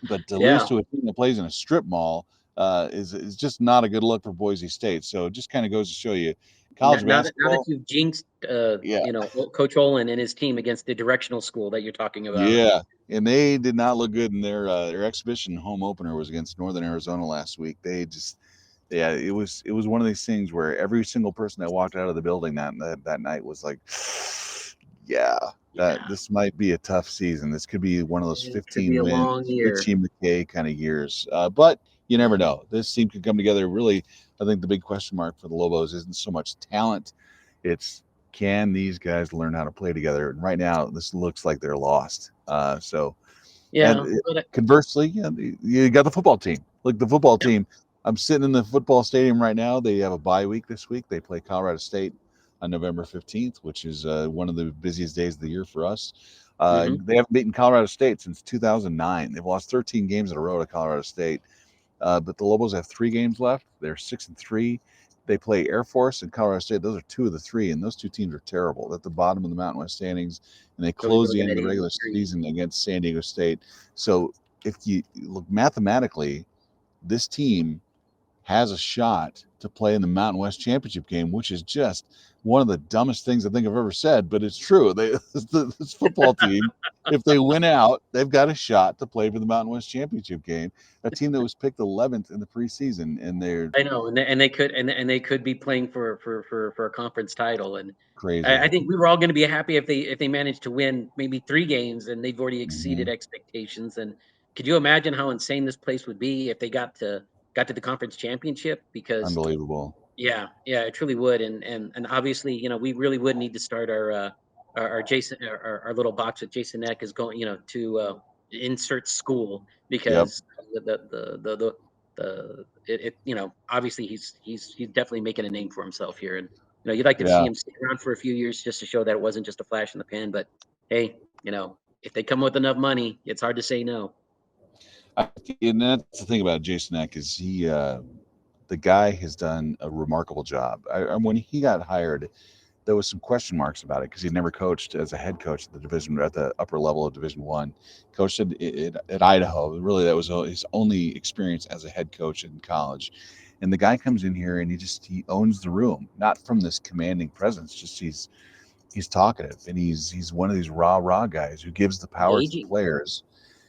But to lose to a team that plays in a strip mall is just not a good look for Boise State. So it just kind of goes to show you, college basketball. Now that you've jinxed, you know, Coach Olin and his team against the directional school that you're talking about. Yeah, and they did not look good in their exhibition home opener was against Northern Arizona last week. They just, yeah, it was one of these things where every single person that walked out of the building that night was like, yeah, this might be a tough season. This could be one of those 15 wins, Team McKay kind of years. But you never know. This team could come together. Really, I think the big question mark for the Lobos isn't so much talent. It's, can these guys learn how to play together? And right now, this looks like they're lost. Conversely, you got the football team. Look, the football team. I'm sitting in the football stadium right now. They have a bye week this week. They play Colorado State on November 15th, which is one of the busiest days of the year for us. They haven't beaten Colorado State since 2009. They've lost 13 games in a row to Colorado State. But the Lobos have 3 games left. They're 6-3. They play Air Force and Colorado State. Those are 2 of the 3, and those 2 teams are terrible. They're at the bottom of the Mountain West standings, and they close the end of the regular season against San Diego State. So if you look mathematically, this team has a shot to play in the Mountain West Championship game, which is just one of the dumbest things I think I've ever said, but it's true. This football team, if they win out, they've got a shot to play for the Mountain West Championship game. A team that was picked 11th in the preseason, and I know, and they could be playing for a conference title, and crazy. I think we were all going to be happy if they managed to win maybe 3 games, and they've already exceeded expectations. And could you imagine how insane this place would be if they got to the conference championship? Because unbelievable. Yeah, it truly would, and obviously, we really would need to start our Jason our little box with Jason Eck is going, to insert school Yep. because obviously he's definitely making a name for himself here, and you'd like to see Yeah. him stay around for a few years just to show that it wasn't just a flash in the pan. But hey, if they come with enough money, it's hard to say no. And that's the thing about Jason Eck is the guy has done a remarkable job. When he got hired, there was some question marks about it because he'd never coached as a head coach at the upper level of Division One. Coached at Idaho. Really, that was his only experience as a head coach in college. And the guy comes in here and he owns the room, not from this commanding presence, just he's talkative and he's one of these rah guys who gives the power to the Engaging. players.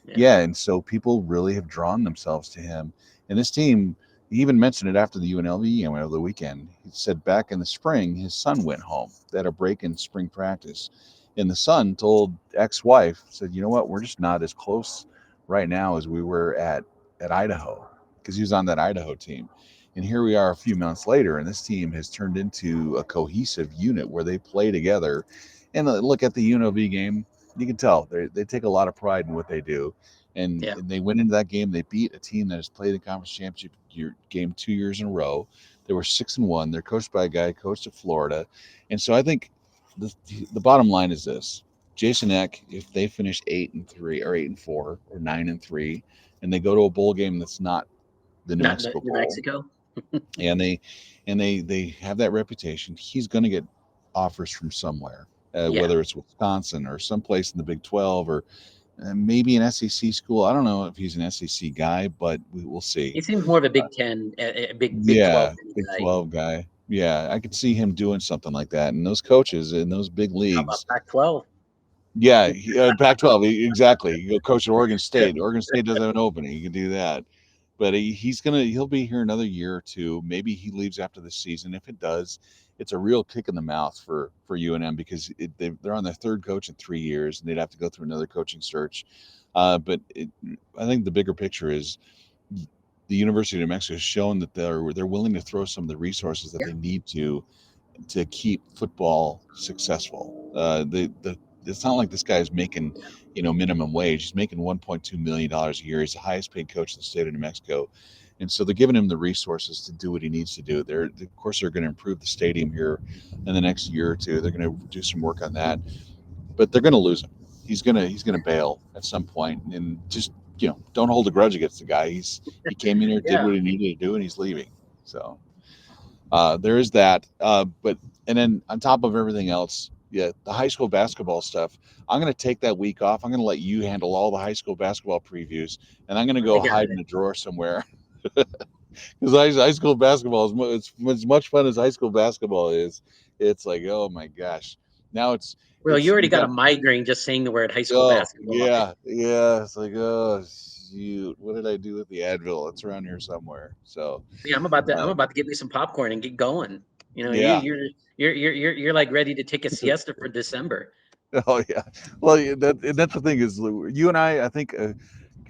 Yeah. Yeah, and so people really have drawn themselves to him. And this team, he even mentioned it after the UNLV game over the weekend. He said back in the spring, his son went home. They had a break in spring practice. And the son told ex-wife, said, you know what, we're just not as close right now as we were at Idaho, because he was on that Idaho team. And here we are a few months later, and this team has turned into a cohesive unit where they play together. And look at the UNLV game, you can tell they take a lot of pride in what they do. And, Yeah. and they went into that game. They beat a team that has played the conference championship game 2 years in a row. They were 6-1. They're coached by a guy coached at Florida, and so I think the bottom line is this: Jason Eck, if they finish 8-3 or 8-4 or 9-3, and they go to a bowl game that's not the New Not Mexico New Bowl, Mexico. and they have that reputation, he's going to get offers from somewhere, Yeah. whether it's Wisconsin or someplace in the Big 12 or maybe an SEC school. I don't know if he's an SEC guy, but we will see. He seems more of a Big 10, a Big 12 Yeah, kind of Big guy. 12 guy. Yeah, I could see him doing something like that. And those coaches in those big How about leagues. Pac-12? Yeah, Pac-12, exactly. You go coach at Oregon State. Oregon State doesn't have an opening. You can do that. But he'll be here another year or two. Maybe he leaves after the season. If it does, it's a real kick in the mouth for UNM because they're on their third coach in 3 years, and they'd have to go through another coaching search. I think the bigger picture is the University of New Mexico has shown that they're willing to throw some of the resources that Yeah. they need to keep football successful. It's not like this guy's making minimum wage. He's making $1.2 million a year. He's the highest paid coach in the state of New Mexico, and so they're giving him the resources to do what he needs to do. Of course, they're going to improve the stadium here in the next year or two. They're going to do some work on that, but they're going to lose him. He's gonna bail at some point, and just don't hold a grudge against the guy. He came in here, did Yeah. what he needed to do, and he's leaving. So there is that. But and then on top of everything else, yeah, the high school basketball stuff. I'm going to take that week off. I'm going to let you handle all the high school basketball previews, and I'm going to I go got hide it. in a drawer somewhere because high school basketball it's as much fun as high school basketball is. It's like, oh my gosh, now Well, you already you got a got. migraine just saying the word high school Oh basketball. yeah. It's like, oh shoot, what did I do with the Advil? It's around here somewhere. So Yeah, I'm uh, about to get me some popcorn and get going. yeah. You're like ready to take a siesta for December. Oh yeah. Well, that's the thing is you and I think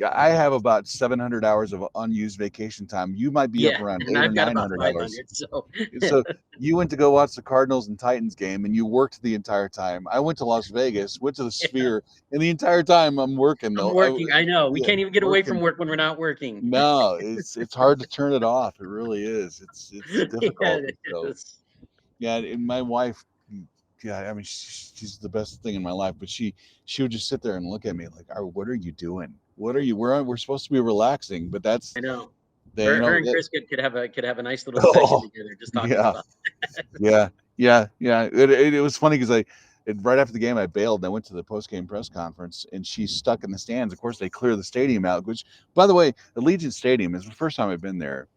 I have about 700 hours of unused vacation time. You might be up Yeah, around and eight or I've got nine about hundred hours. 500. So So you went to go watch the Cardinals and Titans game, and you worked the entire time. I went to Las Vegas, went to the yeah, Sphere, and the entire time I'm working I'm though. working. I know we Yeah, can't even get away from working. work when we're not working. No, it's hard to turn it off. It really is. It's Yeah, difficult. it So is. yeah, and my wife, yeah, I mean, she's the best thing in my life. But she would just sit there and look at me like, "What are you doing? What are you? We're supposed to be relaxing, but that's I know. the Her and Chris could have a nice little session oh together just talking yeah, about. yeah. It was funny because right after the game I bailed. And I went to the post game press conference, and she's stuck in the stands. Of course, they clear the stadium out. Which, by the way, Allegiant Stadium is the first time I've been there.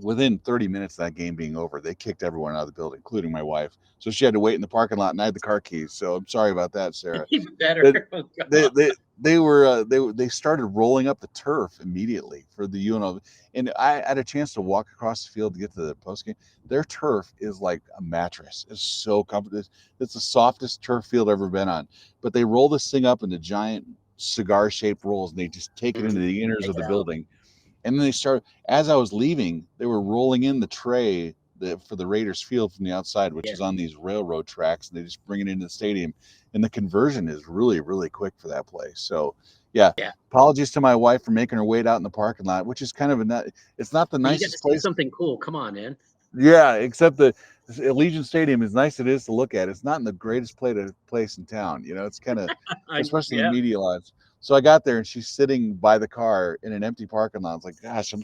Within 30 minutes of that game being over, they kicked everyone out of the building, including my wife. So she had to wait in the parking lot, and I had the car keys. So I'm sorry about that, Sarah. Even better. But Oh they God. they they were they started rolling up the turf immediately for the UNO, and I had a chance to walk across the field to get to the post game. Their turf is like a mattress. It's so comfortable. It's the softest turf field I've ever been on. But they roll this thing up into giant cigar shaped rolls, and they just take it into the inners Take of it the out. building. And then they start, as I was leaving, they were rolling in the tray for the Raiders field from the outside, which is on these railroad tracks, and they just bring it into the stadium, and the conversion is really, really quick for that place. So yeah. Apologies to my wife for making her wait out in the parking lot, which is kind of it's not the nicest you get to place. see something cool. Come on, man. Yeah, except the Allegiant Stadium, as nice it is to look at, it's not in the greatest place in town. You know, it's kind of, especially in media lots. So I got there and she's sitting by the car in an empty parking lot. I was like, gosh,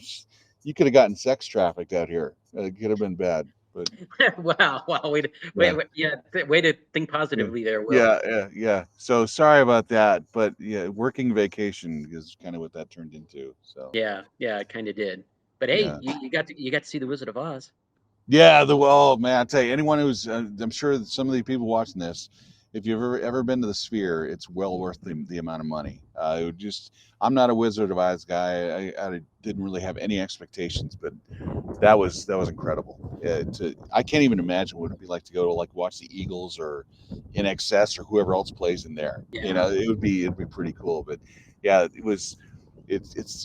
you could have gotten sex trafficked out here. It could have been bad. But wow, way to think positively there, Will. Yeah. So sorry about that, but yeah, working vacation is kind of what that turned into. So yeah, it kind of did. But hey, you got to see the Wizard of Oz. Yeah, man, I tell you, anyone who's, I'm sure that some of the people watching this, if you've ever been to the Sphere, it's well worth the amount of money. I'm not a Wizard of Oz guy. I didn't really have any expectations, but that was incredible. I can't even imagine what it'd be like to go to watch the Eagles or In Excess or whoever else plays in there. Yeah. You know, it'd be pretty cool. But yeah, it's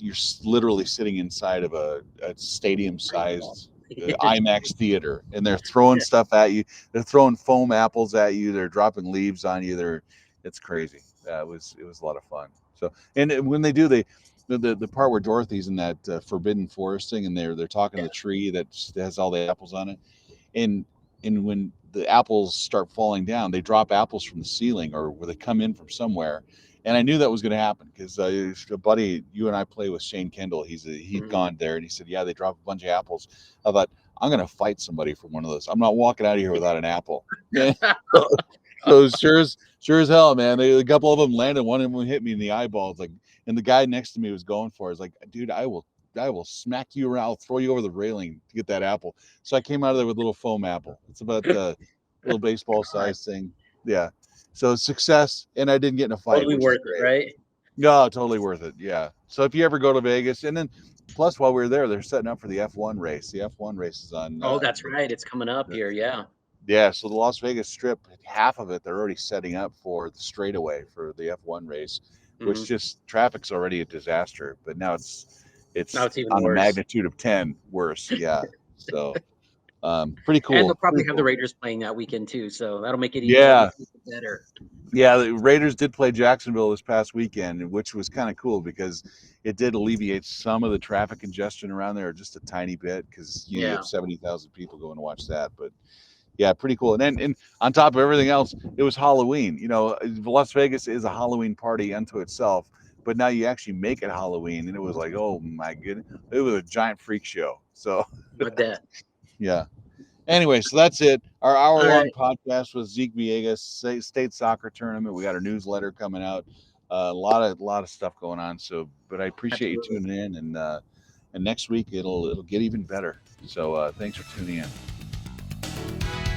you're literally sitting inside of a stadium-sized IMAX theater, and they're throwing stuff at you. They're throwing foam apples at you. They're dropping leaves on you. It's crazy. It was a lot of fun. So, and when they do the part where Dorothy's in that forbidden forest thing, and they're talking to the tree that has all the apples on it, and when the apples start falling down, they drop apples from the ceiling or where they come in from somewhere. And I knew that was going to happen because a buddy, you and I play with Shane Kendall. He'd gone there and he said, yeah, they drop a bunch of apples. I thought, I'm going to fight somebody for one of those. I'm not walking out of here without an apple. So sure as hell, man. A couple of them landed. One of them hit me in the eyeball. It's like, and the guy next to me was going for it. It's like, dude, I will smack you around. I'll throw you over the railing to get that apple. So I came out of there with a little foam apple. It's about a little baseball size thing. Yeah. So success, and I didn't get in a fight. Totally worth it, right? No, totally worth it. Yeah. So if you ever go to Vegas, and then plus while we were there, they're setting up for the F1 race. The F1 race is on. Oh, that's right. It's coming up here. Yeah. Yeah. So the Las Vegas Strip, half of it, they're already setting up for the straightaway for the F1 race, which just traffic's already a disaster. But now it's even on worse. a magnitude of 10 worse. Yeah. So pretty cool. And they'll probably have the Raiders playing that weekend too, so that'll make it even better. Yeah, the Raiders did play Jacksonville this past weekend, which was kind of cool because it did alleviate some of the traffic congestion around there just a tiny bit because you have 70,000 people going to watch that. But yeah, pretty cool. And then on top of everything else, it was Halloween. You know, Las Vegas is a Halloween party unto itself, but now you actually make it Halloween, and it was like, oh my goodness, it was a giant freak show. So with that. Yeah. Anyway, so that's it. Our hour-long podcast with Zeke Villegas state soccer tournament. We got our newsletter coming out. A lot of stuff going on. So, but I appreciate you tuning in, and next week it'll get even better. So, thanks for tuning in.